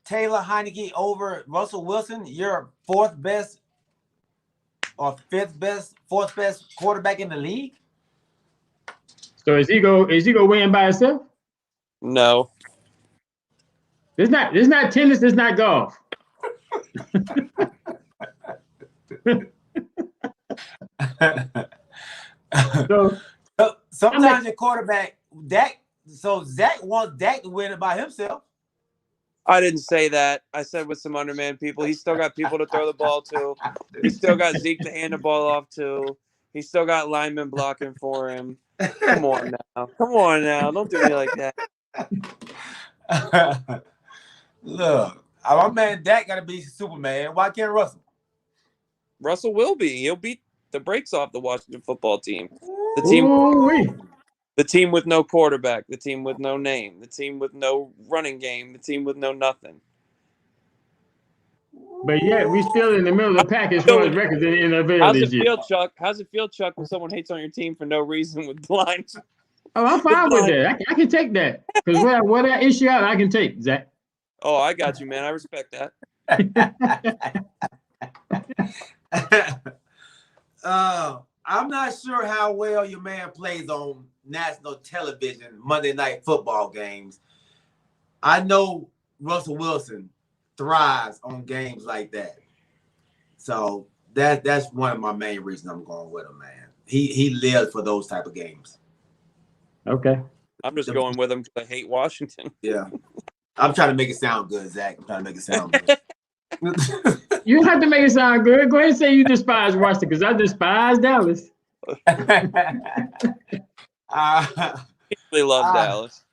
Taylor Heineke over Russell Wilson? Your fourth best or fourth best quarterback in the league? So is he go win by himself? No. It's not tennis. It's not golf. So sometimes your quarterback Dak. So Zach wants Dak to win it by himself. I didn't say that. I said with some underman people. He's still got people to throw the ball to. He's still got Zeke to hand the ball off to. He's still got linemen blocking for him. Come on now. Come on now. Don't do me like that. Look, my man Dak got to be Superman. Why can't Russell? Russell will be. He'll beat the brakes off the Washington football team. The team with no quarterback, the team with no name, the team with no running game, the team with no nothing. But yet we still in the middle of the pack as far as records in the NFL How's this it year. feel, Chuck? How's it feel, Chuck, when someone hates on your team for no reason with blinds? Oh, I'm fine with that. I can take that. Because what I issue out, I can take, Zach. Oh, I got you, man. I respect that. I'm not sure how well your man plays on national television, Monday night football games. I know Russell Wilson thrives on games like that. So that's one of my main reasons I'm going with him, man. He lives for those type of games. Okay. I'm just going with him because I hate Washington. Yeah. I'm trying to make it sound good, Zach. I'm trying to make it sound good. You don't have to make it sound good. Go ahead and say you despise Washington because I despise Dallas. They love Dallas.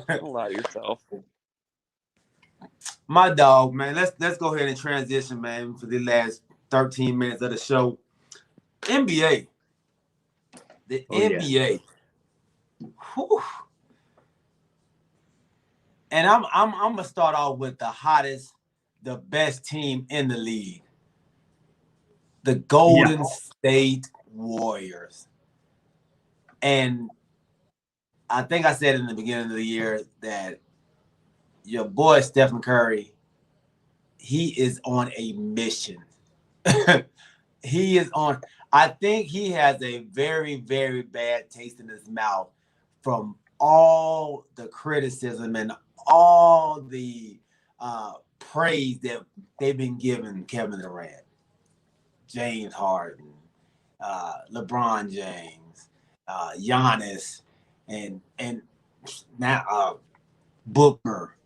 Don't lie to yourself. My dog, man. Let's go ahead and transition, man, for the last 13 minutes of the show. NBA. The NBA. Whew. And I'm gonna start off with the hottest, the best team in the league. The Golden State Warriors. And I think I said in the beginning of the year that your boy Stephen Curry, he is on a mission. I think he has a very, very bad taste in his mouth from all the criticism and all the praise that they've been giving Kevin Durant, James Harden, LeBron James, Giannis, and now Booker,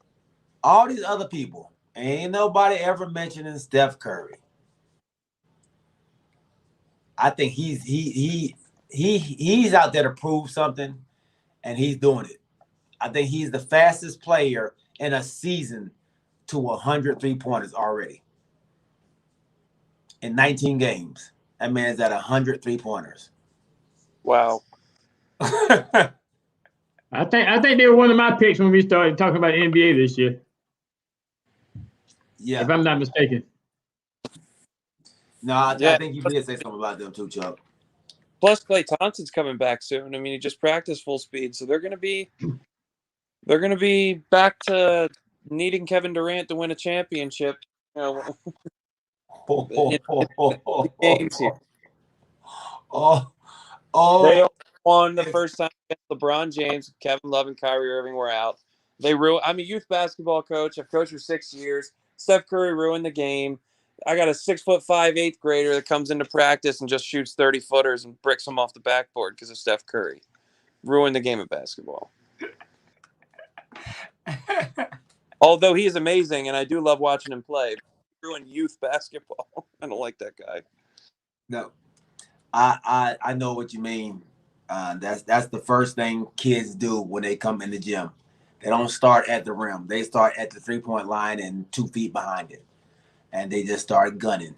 all these other people. Ain't nobody ever mentioning Steph Curry. I think he's out there to prove something, and he's doing it. I think he's the fastest player in a season to 100 3-pointers already. In 19 games, that man's at 100 3-pointers. Wow. I think they were one of my picks when we started talking about the NBA this year. Yeah. If I'm not mistaken. No, I think you did say something about them too, Chuck. Plus, Klay Thompson's coming back soon. I mean, he just practiced full speed, so they're going to be back to needing Kevin Durant to win a championship. You know, games here. They won the first time against LeBron James, Kevin Love, and Kyrie Irving were out. I'm a youth basketball coach. I've coached for 6 years. Steph Curry ruined the game. I got a 6'5" 8th grader that comes into practice and just shoots 30-footers and bricks them off the backboard because of Steph Curry. Ruined the game of basketball. Although he is amazing, and I do love watching him play. Ruined youth basketball. I don't like that guy. No, I know what you mean. That's the first thing kids do when they come in the gym. They don't start at the rim. They start at the 3-point line and 2 feet behind it, and they just start gunning.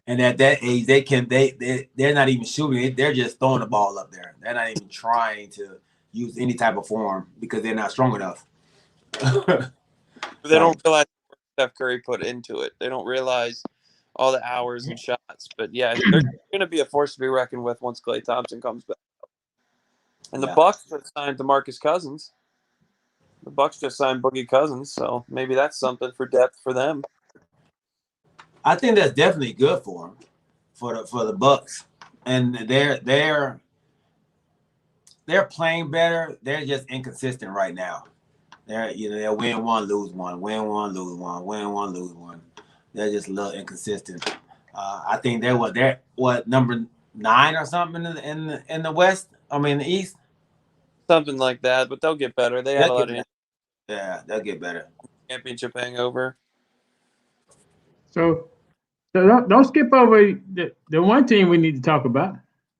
And at that age, they're not even shooting. They're just throwing the ball up there. They're not even trying to use any type of form because they're not strong enough. They don't realize what Steph Curry put into it. They don't realize all the hours and shots. But yeah, they're going to be a force to be reckoned with once Klay Thompson comes back. And the Bucks just signed DeMarcus Cousins. The Bucks just signed Boogie Cousins, so maybe that's something for depth for them. I think that's definitely good for them, for the Bucks, and they're playing better. They're just inconsistent right now. They're win one, lose one, win one, lose one, win one, lose one. They're just a little inconsistent. I think they're number 9 or something in the West. I mean the East. Something like that, but they'll get better. They had a lot of they'll get better. Championship hangover. So don't skip over the one team we need to talk about.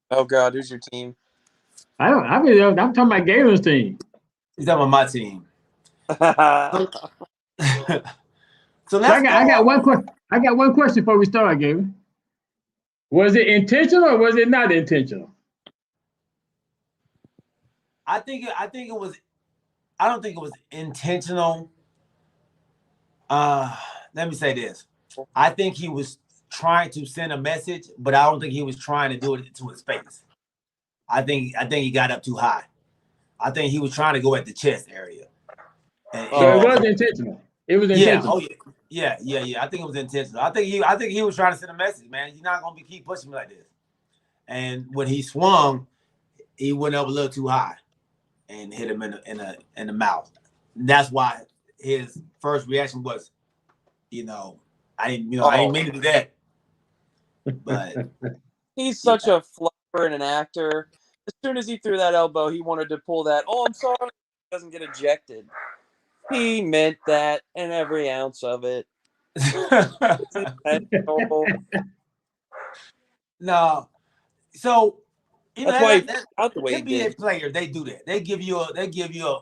Oh God, who's your team? I'm talking about Galen's team. He's talking about my team. So I got one question. I got one question before we start, Galen. Was it intentional or was it not intentional? I don't think it was intentional. Let me say this. I think he was trying to send a message, but I don't think he was trying to do it to his face. I think he got up too high. I think he was trying to go at the chest area. So it was intentional. It was intentional. Yeah. I think it was intentional. I think he was trying to send a message, man. You're not gonna keep pushing me like this. And when he swung, he went up a little too high and hit him in the mouth. That's why his first reaction was, I didn't mean to do that. But he's such a fluffer and an actor. As soon as he threw that elbow, he wanted to pull that. Oh, I'm sorry. He doesn't get ejected. He meant that, and every ounce of it. No. So that's why out the way NBA players, they do that. They give you they'll give you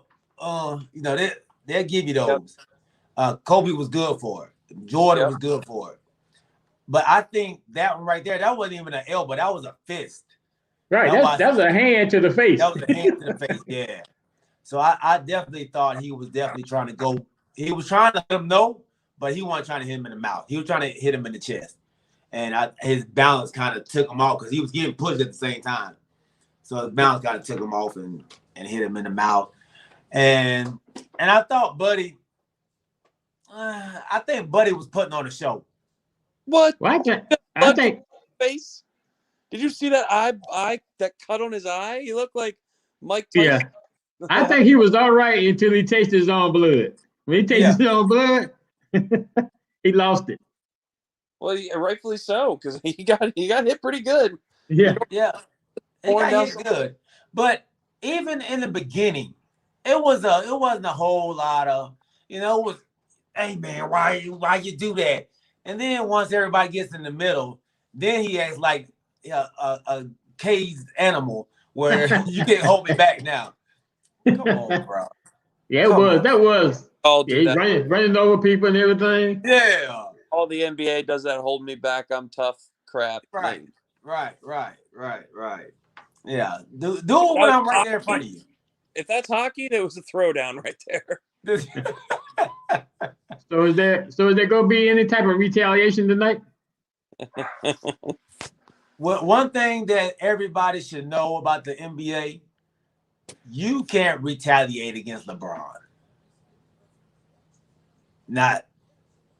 those. Yep. Kobe was good for it. Jordan was good for it. But I think that one right there, that wasn't even an elbow. That was a fist. Right. That was a hand to the face. That was a hand to the face, yeah. So I definitely thought he was definitely trying to go. He was trying to let him know, but he wasn't trying to hit him in the mouth. He was trying to hit him in the chest. And his balance kind of took him off because he was getting pushed at the same time. So his balance kind of took him off and hit him in the mouth. And I thought Buddy was putting on a show. What? Well, I think face. Did you see that eye that cut on his eye? He looked like Mike Tyson. Yeah. I think he was all right until he tasted his own blood. When he tasted his own blood, he lost it. Well, rightfully so, because he got hit pretty good. Yeah. Yeah. He got hit good. But even in the beginning, it wasn't a whole lot of, it was, hey man, why you do that? And then once everybody gets in the middle, then he acts like a caged animal where you can't hold me back now. Come on, bro. Yeah, that was. Oh, he's running over people and everything. Yeah. All the NBA does that hold me back, I'm tough crap. Right. Yeah. Do it when I'm right there in front of you. If that's hockey, there was a throwdown right there. So is there going to be any type of retaliation tonight? Well, one thing that everybody should know about the NBA, you can't retaliate against LeBron.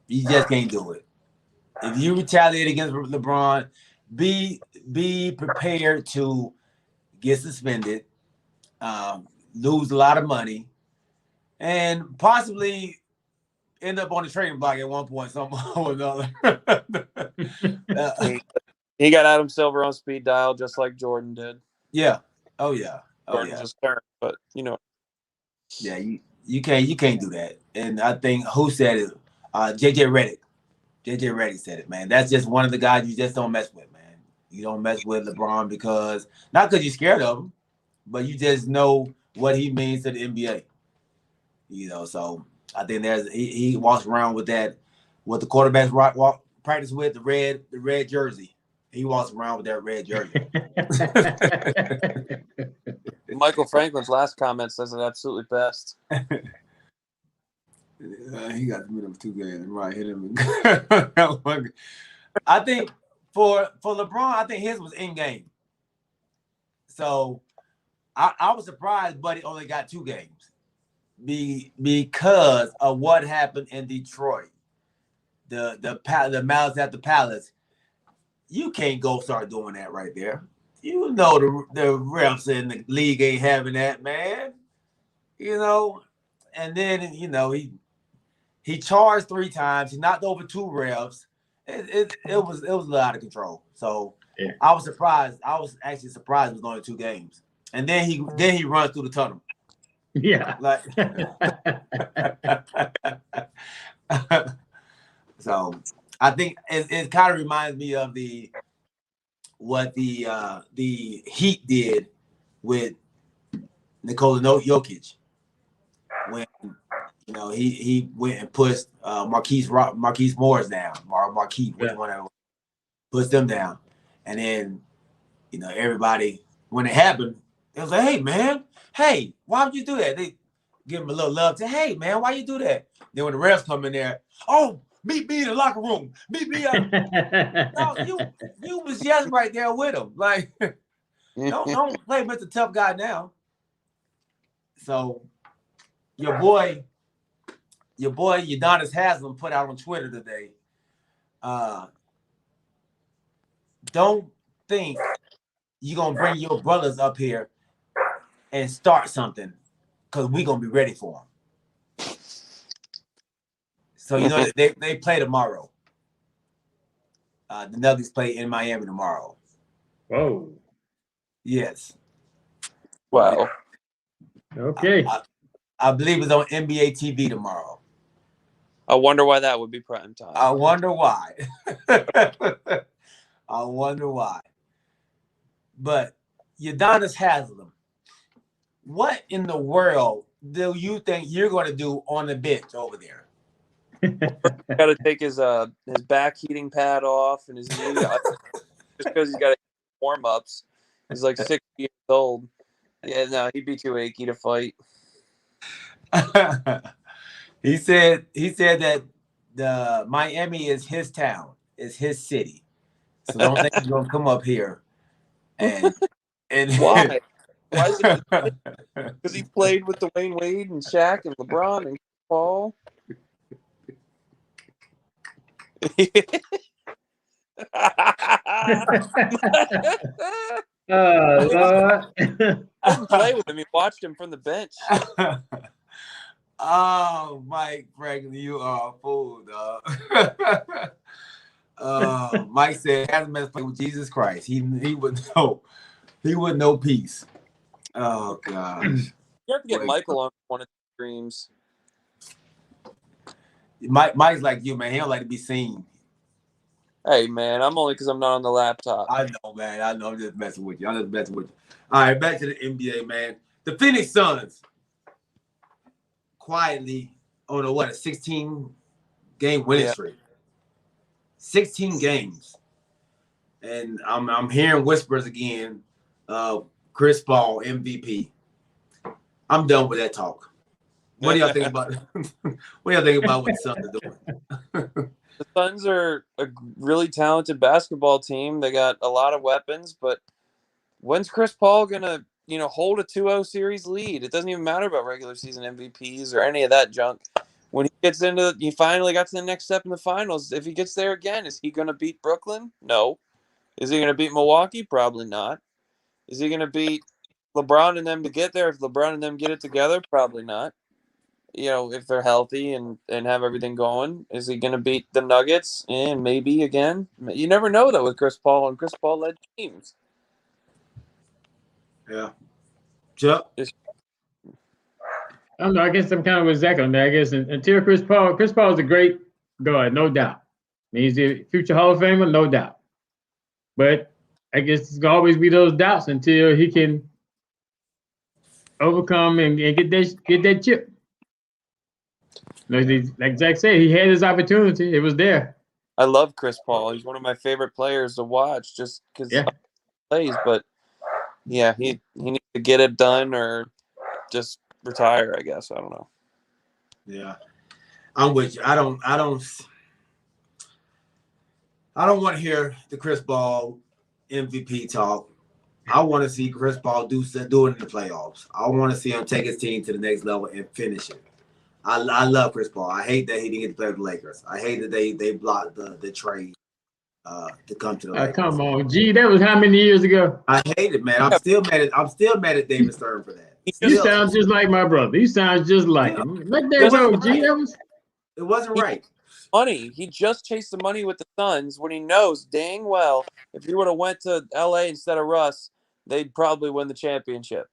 You just can't do it. If you retaliate against LeBron, be prepared to get suspended, lose a lot of money, and possibly end up on the trading block at one point, somehow or another. He got Adam Silver on speed dial just like Jordan did. Yeah. Oh yeah. Jordan just turned, but Yeah, you can't do that. And I think who said it? JJ Redick. JJ Redick said it, man. That's just one of the guys you just don't mess with, man. You don't mess with LeBron because not because you're scared of him, but you just know what he means to the NBA. So I think he walks around with that, what the quarterbacks practice with, the red jersey. He walks around with that red jersey. Michael Franklin's last comment says it absolutely best. He got to meet him 2 games. Right, hit him. I think for LeBron, I think his was in game. So I was surprised, but he only got 2 games because of what happened in Detroit. The malice at the palace. You can't go start doing that right there. You know the refs in the league ain't having that, man. And then he charged 3 times. He knocked over 2 refs. It was a little out of control. So yeah. I was surprised. I was actually surprised it was only 2 games. And then he runs through the tunnel. Yeah. Like so I think it kind of reminds me of what the Heat did with Nikola Jokic when he went and pushed Marquise Morris down, or Marquise, whatever, pushed them down, and then everybody, when it happened, it was like, hey man, hey, why would you do that? They give him a little love to, hey man, why you do that? Then when the refs come in there, oh, meet me in the locker room, meet me up. No, you was just right there with him, like don't play Mr. Tough Guy now. So your boy Udonis Haslem put out on Twitter today. Don't think you're gonna bring your brothers up here and start something, because we're gonna be ready for them. So they play tomorrow. The Nuggets play in Miami tomorrow. Whoa. Yes. Wow. Okay. I believe it's on NBA TV tomorrow. I wonder why that would be prime time. I wonder why. I wonder why. But Udonis Haslem, what in the world do you think you're going to do on the bench over there? Got to take his back heating pad off and his knee just because he's got warm ups. He's like 60 years old. Yeah, no, he'd be too achy to fight. He said that the Miami is his town, is his city. So don't think he's gonna come up here. And why? Why is it? Because he played with Dwayne Wade and Shaq and LeBron and Paul. Oh, Lord. I didn't play with him. He watched him from the bench. Oh, Mike Franklin, you are a fool, dog. Mike said, hasn't been playing with Jesus Christ. He would know. He would know peace. Oh gosh. You have to get Michael on one of the streams. Mike's like you, man. He don't like to be seen. Hey, man, I'm only because I'm not on the laptop. I know, man. I know. I'm just messing with you. All right, back to the NBA, man. The Phoenix Suns quietly on a 16-game winning streak. 16 games. And I'm hearing whispers again of Chris Paul MVP. I'm done with that talk. What do y'all think about what the Suns are doing? The Suns are a really talented basketball team. They got a lot of weapons, but when's Chris Paul gonna, hold a 2-0 series lead? It doesn't even matter about regular season MVPs or any of that junk. When he finally got to the next step in the finals, if he gets there again, is he gonna beat Brooklyn? No. Is he gonna beat Milwaukee? Probably not. Is he gonna beat LeBron and them to get there? If LeBron and them get it together, probably not. If they're healthy and have everything going, is he going to beat the Nuggets? And maybe again. You never know, though, with Chris Paul and Chris Paul-led teams. Yeah. Chuck? I don't know. I guess I'm kind of with Zach on that. I guess until Chris Paul is a great guard, no doubt. He's the future Hall of Famer, no doubt. But I guess it's gonna always be those doubts until he can overcome and get that chip. Like Zach said, he had his opportunity. It was there. I love Chris Paul. He's one of my favorite players to watch just because Yeah. he plays. But yeah, he needs to get it done or just retire. I guess I don't know. Yeah, I'm with you. I don't want to hear the Chris Paul MVP talk. I want to see Chris Paul do it in the playoffs. I want to see him take his team to the next level and finish it. I love Chris Paul. I hate that he didn't get to play with the Lakers. I hate that they blocked the trade to come to the Lakers. Come on, G, that was how many years ago? I hate it, man. I'm still mad at David Stern for that. You sound just like my brother. You sound just like him. Let that go, G. It wasn't right. Money. He just chased the money with the Suns when he knows dang well if he would have went to LA instead of Russ, they'd probably win the championship.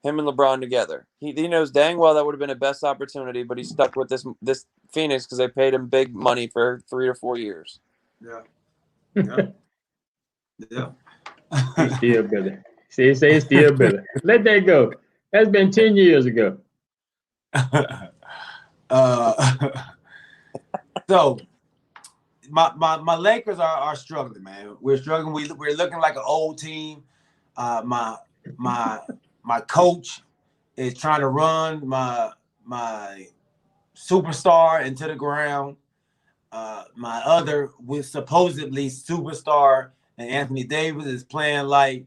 Him and LeBron together. He knows dang well that would have been a best opportunity, but he's stuck with this Phoenix because they paid him big money for 3 or 4 years. Yeah. Yeah. Yeah. He's still better. Say it's still better. Let that go. That's been 10 years ago. So my Lakers are struggling, man. We're struggling. We're looking like an old team. My coach is trying to run my superstar into the ground. My other with supposedly superstar and Anthony Davis is playing like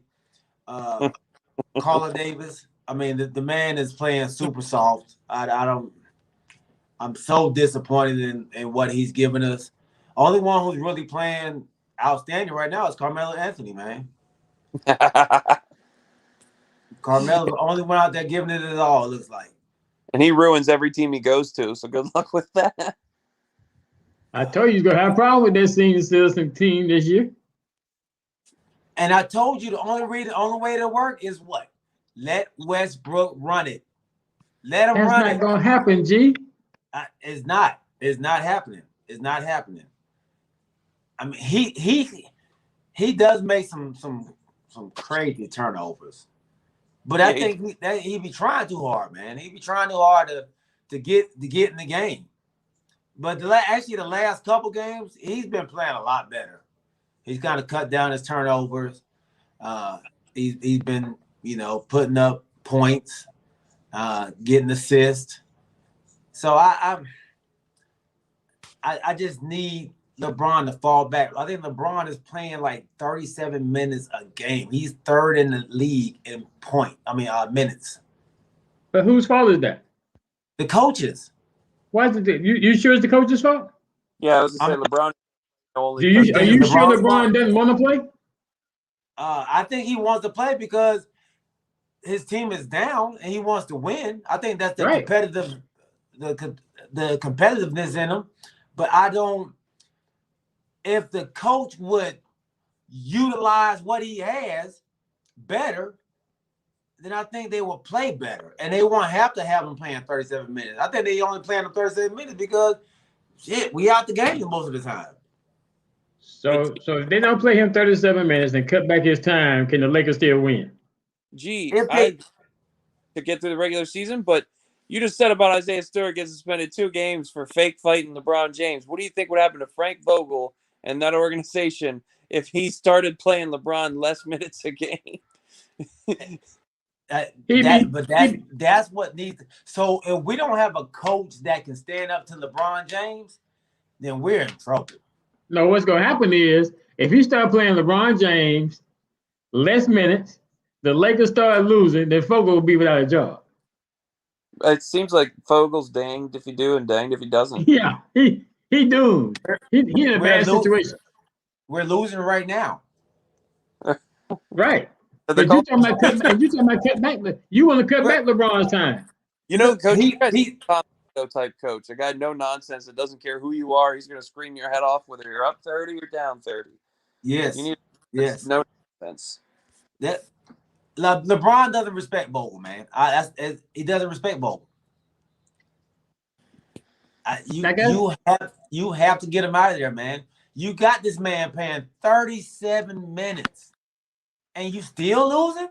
Carla Davis. I mean, the man is playing super soft. I'm so disappointed in what he's given us. Only one who's really playing outstanding right now is Carmelo Anthony, man. Carmelo's the only one out there giving it all, it looks like. And he ruins every team he goes to, so good luck with that. I told you he's going to have a problem with that senior citizen team this year. And I told you the only way to work is what? Let Westbrook run it. Let him run it. That's not going to happen, G. It's not. It's not happening. It's not happening. I mean, he does make some crazy turnovers, but I think he be trying too hard, man. He be trying too hard to get in the game. But the last couple games, he's been playing a lot better. He's kind of cut down his turnovers. He's been putting up points, getting assists. So I just need LeBron to fall back. I think LeBron is playing like 37 minutes a game. He's third in the league in minutes. But whose fault is that? The coaches. Why is it? You sure it's the coach's fault? Yeah, I was gonna say LeBron. Are you sure LeBron doesn't want to play? I think he wants to play because his team is down and he wants to win. I think that's the competitiveness in him. But I don't. If the coach would utilize what he has better, then I think they will play better. And they won't have to have him playing 37 minutes. I think they only playing him 37 minutes because, we out the game most of the time. So if they don't play him 37 minutes and cut back his time, can the Lakers still win? To get through the regular season, but you just said about Isaiah Stewart gets suspended 2 games for fake fighting LeBron James. What do you think would happen to Frank Vogel and that organization if he started playing LeBron less minutes a game? That's what needs. So if we don't have a coach that can stand up to LeBron James, then we're in trouble. No, what's going to happen is if you start playing LeBron James less minutes, the Lakers start losing, then Vogel will be without a job. It seems like Vogel's danged if you do and danged if he doesn't. Yeah, he doomed. He in a bad situation. We're losing right now. Right. But you talking about cut back. You want to cut back LeBron's time. Coach, he's a type coach. A guy no nonsense that doesn't care who you are. He's going to scream your head off whether you're up 30 or down 30. Yes. No nonsense. LeBron doesn't respect Vogel, man. He doesn't respect Vogel. You have to get him out of there, man. You got this man paying 37 minutes. and you still losing?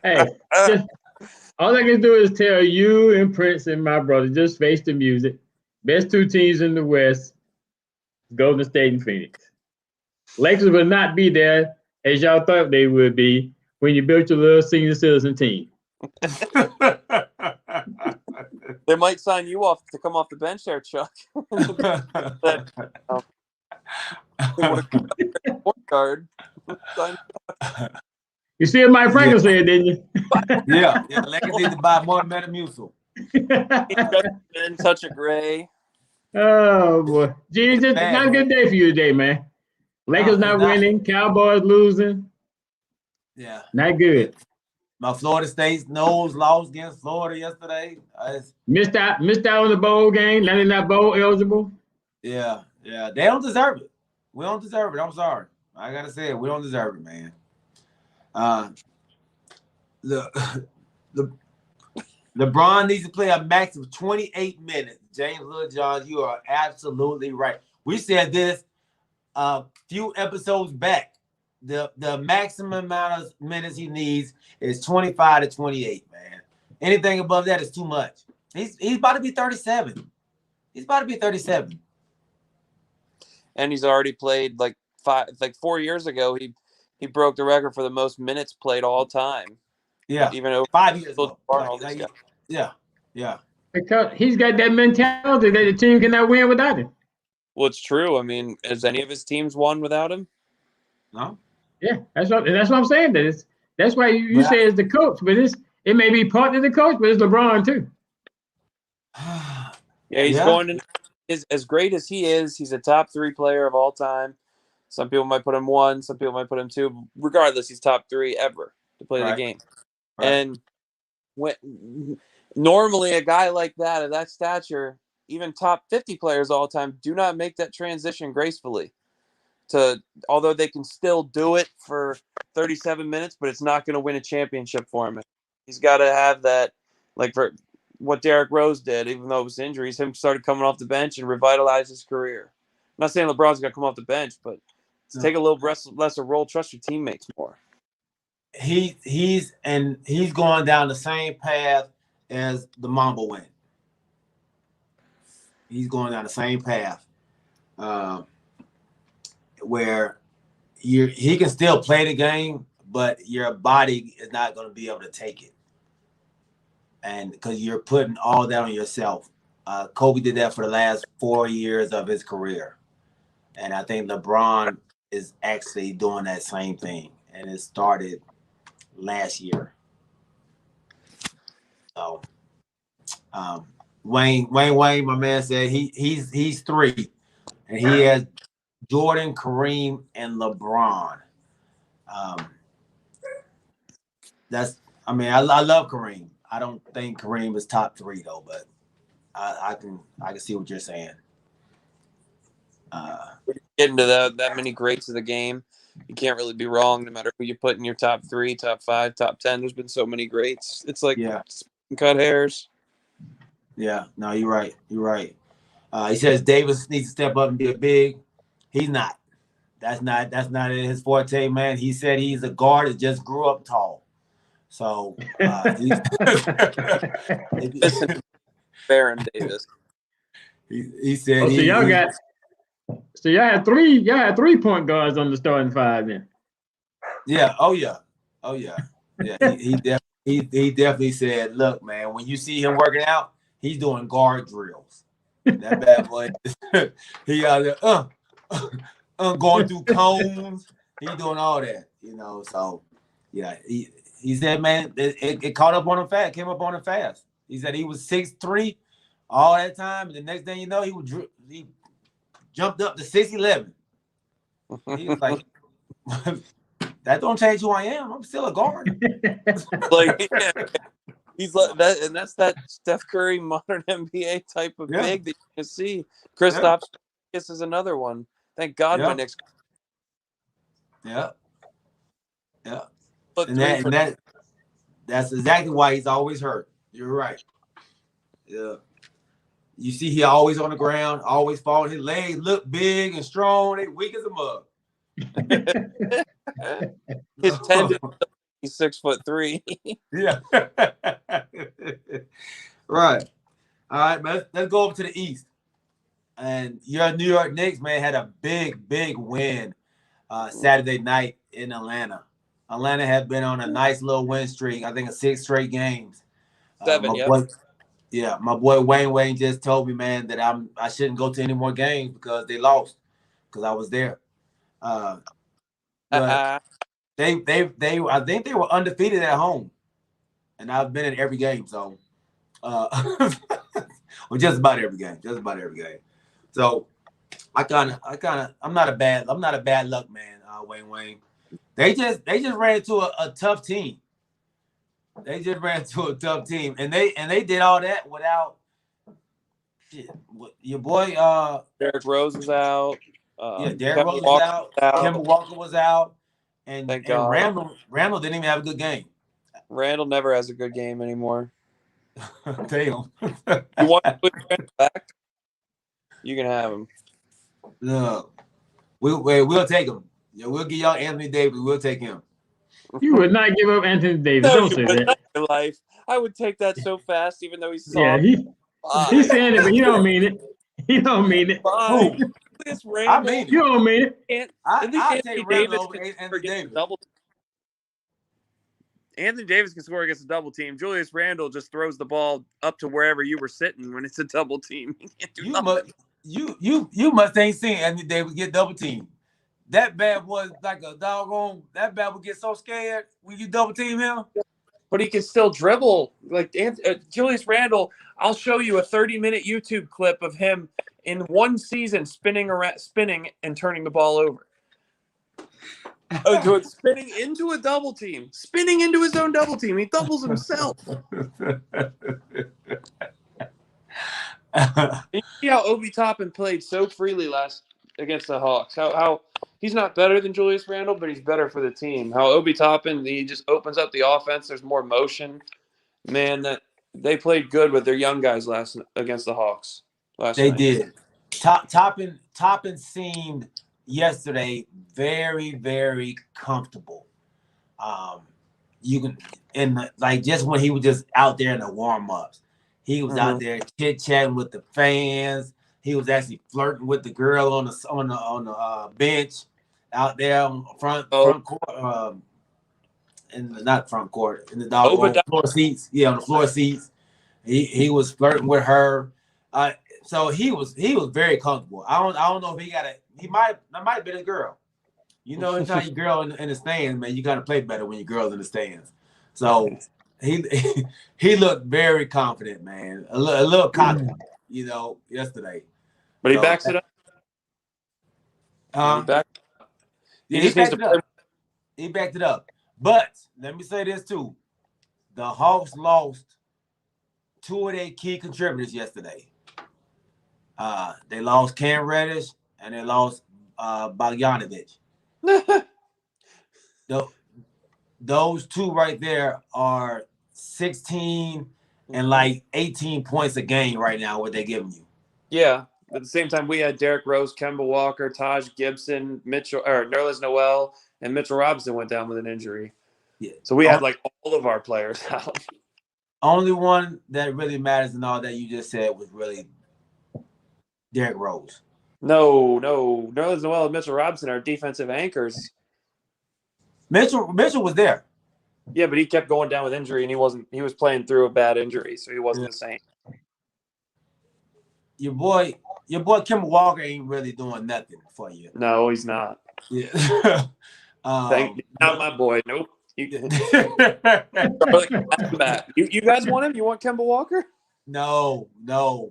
Hey, just, all I can do is tell you and Prince and my brother, just face the music. Best two teams in the West, Golden State and Phoenix. Lakers will not be there as y'all thought they would be when you built your little senior citizen team. They might sign you off to come off the bench there, Chuck. Card. You see what Mike Franklin said, didn't you? Yeah. Lakers need to buy more Metamucil. Touch of gray. Oh boy, Gee, it's just not a good day for you today, man. Lakers not winning, Cowboys losing. Yeah, not good. My Florida State's nose lost against Florida yesterday. Missed out on the bowl game. Not in that bowl eligible. Yeah, they don't deserve it. We don't deserve it. I'm sorry. I gotta say it. We don't deserve it, man. LeBron needs to play a max of 28 minutes. James Littlejohn, you are absolutely right. We said this a few episodes back. The maximum amount of minutes he needs is 25 to 28, man. Anything above that is too much. He's about to be 37. He's about to be 37. And he's already played like 4 years ago. He broke the record for the most minutes played all time. Yeah, even over 5 years ago. Yeah. Because he's got that mentality that the team cannot win without him. Well, it's true. I mean, has any of his teams won without him? No. Yeah, that's what I'm saying. That's why you say it's the coach, but it may be partly the coach, but it's LeBron too. Yeah, he's going in. As great as he is, he's a top 3 player of all time. Some people might put him 1, some people might put him 2. Regardless, he's top 3 ever to play the game. Right. And normally a guy like that, of that stature, even top 50 players all time, do not make that transition gracefully. Although they can still do it for 37 minutes, but it's not going to win a championship for him. He's got to have that, like for what Derrick Rose did, even though it was injuries, him started coming off the bench and revitalize his career. I'm not saying LeBron's going to come off the bench, but take a little lesser role, trust your teammates more. He's going down the same path as the Mamba went. He's going down the same path, where he can still play the game, but your body is not going to be able to take it, and because you're putting all that on yourself. Kobe did that for the last 4 years of his career, and I think LeBron is actually doing that same thing, and it started last year. So, Wayne, my man said he's 3, and he has Jordan, Kareem, and LeBron. I love Kareem. I don't think Kareem is top 3 though, but I can see what you're saying. Getting to that many greats of the game, you can't really be wrong. No matter who you put in your top 3, top 5, top 10, there's been so many greats. It's like cut hairs. Yeah, no, you're right. He says Davis needs to step up and be a big. He's not. That's not his forte, man. He said he's a guard that just grew up tall. So listen, Baron Davis. He said. So y'all had 3 point guards on the starting 5 then. Yeah. Oh yeah. Yeah. He definitely said, "Look, man, when you see him working out, he's doing guard drills. That bad boy, he out there, going through cones. He's doing all that, So, yeah, he said, man, it caught up on him fast. Came up on him fast. He said he was 6'3" all that time. And the next thing you know, he jumped up to 6'11". He was like, that don't change who I am. I'm still a guard. He's like that, and that's that Steph Curry modern NBA type of big that you can see. Kristaps is another one. Thank God my next. Yeah. And that's exactly why he's always hurt. You're right. Yeah. You see, he always on the ground, always falling. His legs look big and strong. They weak as a mug. His tendon, he's 6'3". Yeah. Right. All right, man. Let's go over to the East. And your New York Knicks, man, had a big win Saturday night in Atlanta. Atlanta had been on a nice little win streak. I think 6 straight games. 7, my boy Wayne just told me, man, that I shouldn't go to any more games because they lost. Because I was there. But they I think they were undefeated at home, and I've been in every game, so well, just about every game. So I'm not a bad luck man, Wayne. They just ran into a tough team. They just ran into a tough team, and they did all that without your boy. Derrick Rose was out. Derrick Rose was out. Kemba Walker was out, and Randall didn't even have a good game. Randall never has a good game anymore. Damn. You want to put Randall back? You can have him. No, we'll take him. Yeah, we'll give y'all Anthony Davis. We'll take him. You would not give up Anthony Davis. No, Don't say that. Your life. I would take that so fast, even though he's soft. Yeah, he's saying it, but he don't mean it. He don't mean it. Fine. I mean it. You don't mean it. I take Randall over Anthony Davis. Anthony Davis can score against a double team. Julius Randle just throws the ball up to wherever you were sitting when it's a double team. He can't do nothing. You must ain't seen Anthony Davis get double teamed. That bad boy like a doggone. That bad boy get so scared when you double team him. But he can still dribble. Like Julius Randle, I'll show you a 30-minute YouTube clip of him in one season spinning and turning the ball over. Spinning into a double team. Spinning into his own double team. He doubles himself. You see how Obi Toppin played so freely against the Hawks. How he's not better than Julius Randle, but he's better for the team. How Obi Toppin, he just opens up the offense. There's more motion. Man, that they played good with their young guys against the Hawks last night. They did. Toppin seemed yesterday very, very comfortable. You can just when he was just out there in the warm-ups, he was out there chit-chatting with the fans. He was actually flirting with the girl on the bench out there on front court, not front court, in the floor seats. Yeah, on the floor seats. He was flirting with her. So he was very comfortable. I don't know if that might have been a girl. You know, anytime your girl in the stands, man, you gotta play better when your girl's in the stands. So he looked very confident, man. A little cocky, yesterday. But he backs it up. He backed it up. But let me say this too: the Hawks lost 2 of their key contributors yesterday. They lost Cam Reddish and they lost Bogdanovic. Those two right there are 16 and 18 points a game right now. What they're giving you? Yeah. At the same time, we had Derrick Rose, Kemba Walker, Taj Gibson, Nerlens Noel, and Mitchell Robinson went down with an injury. Yeah. So we had all of our players out. Only one that really matters in all that you just said was really Derrick Rose. No. Nerlens Noel and Mitchell Robinson are defensive anchors. Mitchell was there. Yeah, but he kept going down with injury, and he was playing through a bad injury, so he wasn't the same. Your boy Kemba Walker ain't really doing nothing for you. No, he's not. Yeah. Thank you. Not my boy. Nope. You guys want him? You want Kemba Walker? No.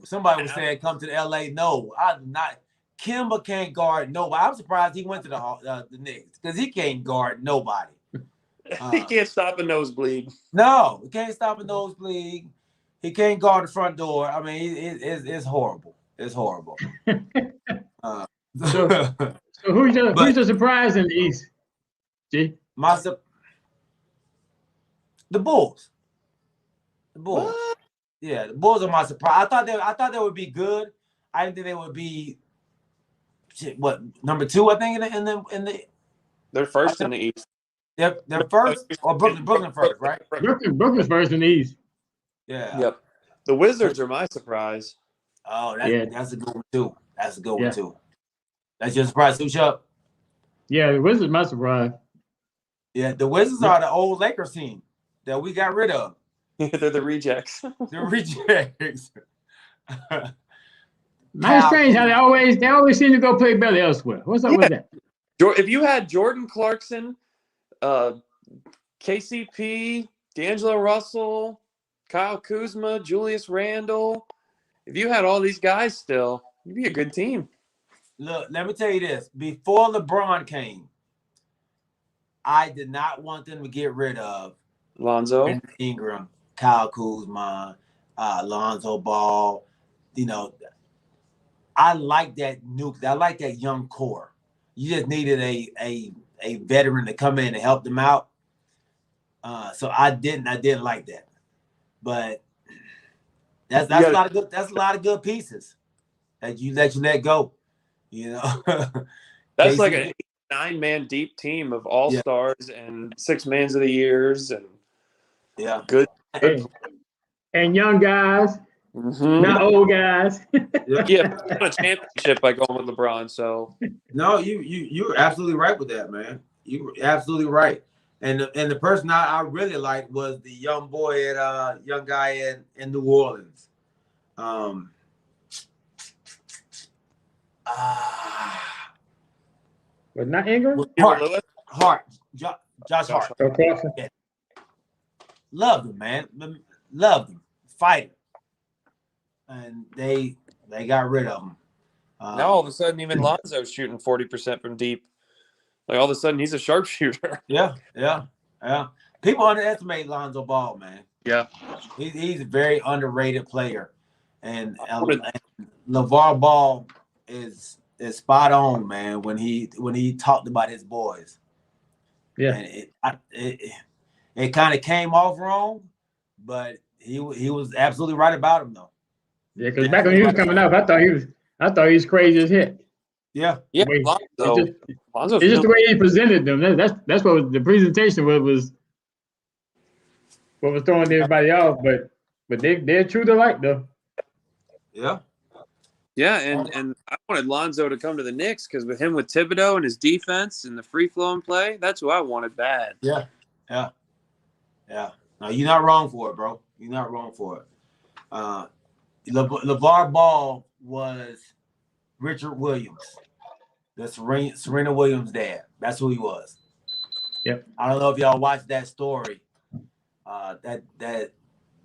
Somebody was saying come to the LA. No, I do not. Kemba can't guard nobody. I'm surprised he went to the Knicks because he can't guard nobody. He can't stop a nosebleed. No, he can't stop a nosebleed. He can't guard the front door. I mean, it's horrible. It's horrible. So who's the surprise in the East? G? The Bulls. The Bulls. Yeah, the Bulls are my surprise. I thought they would be good. I didn't think they would be what number 2. I think in the They're first in the East. they're first or Brooklyn first, right? Brooklyn's first in the East. Yeah. Yep. The Wizards are my surprise. Oh, Yeah. that's a good one too. That's a good Yeah. one too. That's your surprise, Suchup. Yeah, the Wizards my surprise. Yeah, the Wizards are the old Lakers team that we got rid of. They're the rejects. The rejects. Man, it's strange how they always seem to go play better elsewhere. What's up with that? If you had Jordan Clarkson, KCP, D'Angelo Russell, Kyle Kuzma, Julius Randle, if you had all these guys still, you'd be a good team. Look, let me tell you this. Before LeBron came, I did not want them to get rid of Lonzo, Ingram, Kyle Kuzma, Lonzo Ball. You know, I like that nuke. I like that young core. You just needed a veteran to come in and help them out. So I didn't like that. But that's a lot of good. That's a lot of good pieces that you let go. You know, that's like a 9-man deep team of all-stars and 6-mans of the years and good. And young guys, not old guys. Yeah, won a championship by going with LeBron. So no, you're absolutely right with that, man. You're absolutely right. And the person I really liked was the young guy in New Orleans. But not Ingram? Josh Hart. Okay. Yeah. Loved him, man. Loved him. Fighter. And they got rid of him. Now all of a sudden, even Lonzo's shooting 40% from deep. Like all of a sudden, he's a sharpshooter. Yeah. People underestimate Lonzo Ball, man. Yeah. He's a very underrated player. And LeVar Ball is spot on, man, when he talked about his boys. Yeah. And it kind of came off wrong, but he was absolutely right about him though. Yeah, because back when he was coming up, I thought he was crazy as hit. Yeah. Lonzo's it's just the way he presented them. That's what the presentation was what was throwing everybody off. But they're true to life though. Yeah. Yeah, and I wanted Lonzo to come to the Knicks because with Thibodeau and his defense and the free flowing play, that's who I wanted bad. Yeah. No, you're not wrong for it, bro. You're not wrong for it. LeVar Ball was Richard Williams, the Serena Williams' dad. That's who he was. Yep. I don't know if y'all watched that story, that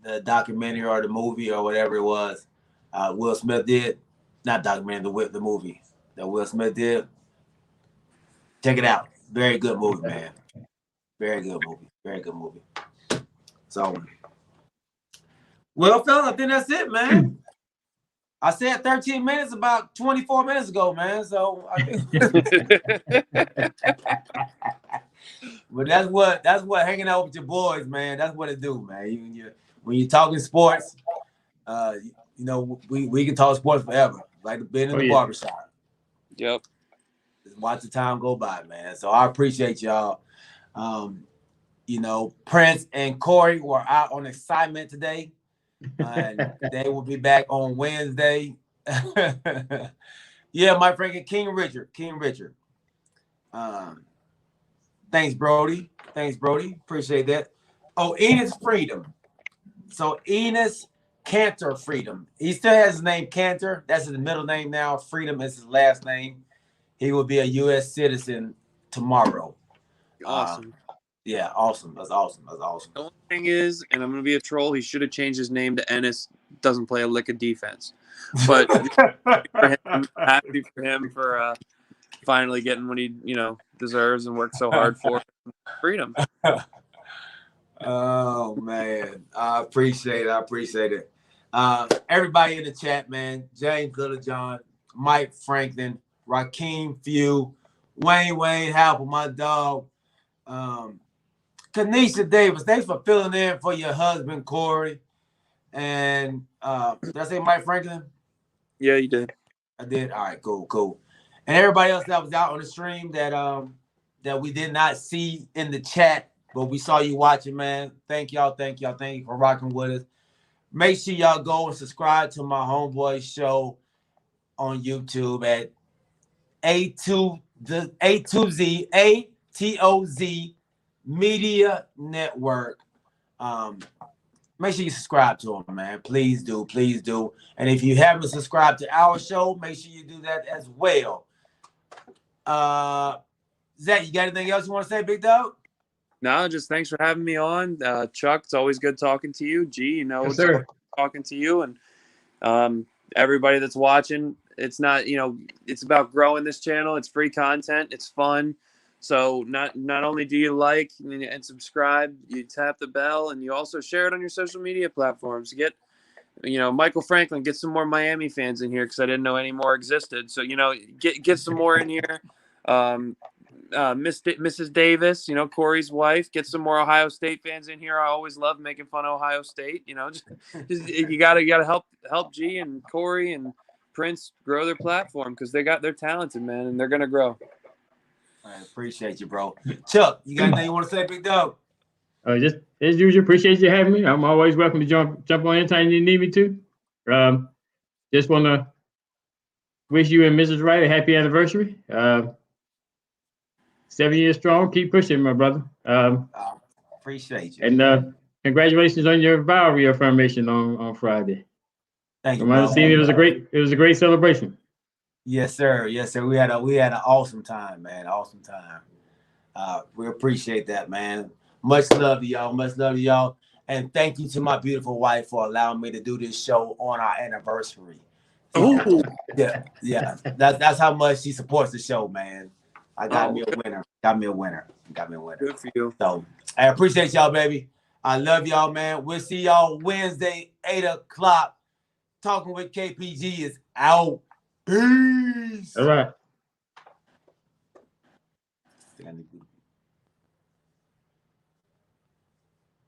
the documentary or the movie or whatever it was. Will Smith did, not documentary, the movie that Will Smith did. Check it out. Very good movie, man. Very good movie. So, well, fella, I think that's it, man. I said 13 minutes about 24 minutes ago, man. So, I think but that's what hanging out with your boys, man. That's what it do, man. When you're talking sports, we can talk sports forever, like being in the barbershop. Yep. Just watch the time go by, man. So I appreciate y'all. Prince and Corey were out on assignment today. And they will be back on Wednesday. Yeah, my friend King Richard. Thanks, Brody. Appreciate that. Oh, Enos Freedom. So Enos Cantor Freedom. He still has his name Cantor. That's his middle name now. Freedom is his last name. He will be a U.S. citizen tomorrow. Awesome. Yeah, awesome. That's awesome. The only thing is, and I'm going to be a troll, he should have changed his name to Ennis. Doesn't play a lick of defense. But happy for him for finally getting what he deserves and worked so hard for. Freedom. Oh, man. I appreciate it. Everybody in the chat, man. James Littlejohn, Mike Franklin, Rakeem Few, Wayne Halper, my dog. Kanisha Davis, thanks for filling in for your husband, Corey. And did I say Mike Franklin? Yeah, you did. I did. All right, cool. And everybody else that was out on the stream that we did not see in the chat, but we saw you watching, man. Thank y'all for rocking with us. Make sure y'all go and subscribe to my homeboy show on YouTube at A2Z ATOZ Media Network. Make sure you subscribe to him, man. Please do. And if you haven't subscribed to our show, make sure you do that as well. Zach, you got anything else you want to say, big dog? No, just thanks for having me on. Chuck, it's always good talking to you. G, Yes, it's sir. always good talking to you. And everybody that's watching, it's not, it's about growing this channel. It's free content. It's fun. So not only do you like and subscribe, you tap the bell, and you also share it on your social media platforms. Get, Michael Franklin, get some more Miami fans in here because I didn't know any more existed. So, get some more in here. Mrs. Davis, Corey's wife, get some more Ohio State fans in here. I always love making fun of Ohio State. Just you gotta help G and Corey and Prince grow their platform because they're talented, man, and they're gonna grow. I appreciate you, bro. Chuck, you got anything you want to say, big dog? Just as usual, appreciate you having me. I'm always welcome to jump on anytime you need me to. Just want to wish you and Mrs. Wright a happy anniversary. 7 years strong. Keep pushing, my brother. Appreciate you. And congratulations on your vow reaffirmation on Friday. Thank you, From my understanding, it was a great celebration. Yes, sir. We had an awesome time, man. Awesome time. We appreciate that, man. Much love to y'all. And thank you to my beautiful wife for allowing me to do this show on our anniversary. Oh, yeah. That's how much she supports the show, man. I got me a winner. Got me a winner. Good for you. So I appreciate y'all, baby. I love y'all, man. We'll see y'all Wednesday, 8 o'clock. Talking with KPG is out. Peace. All right.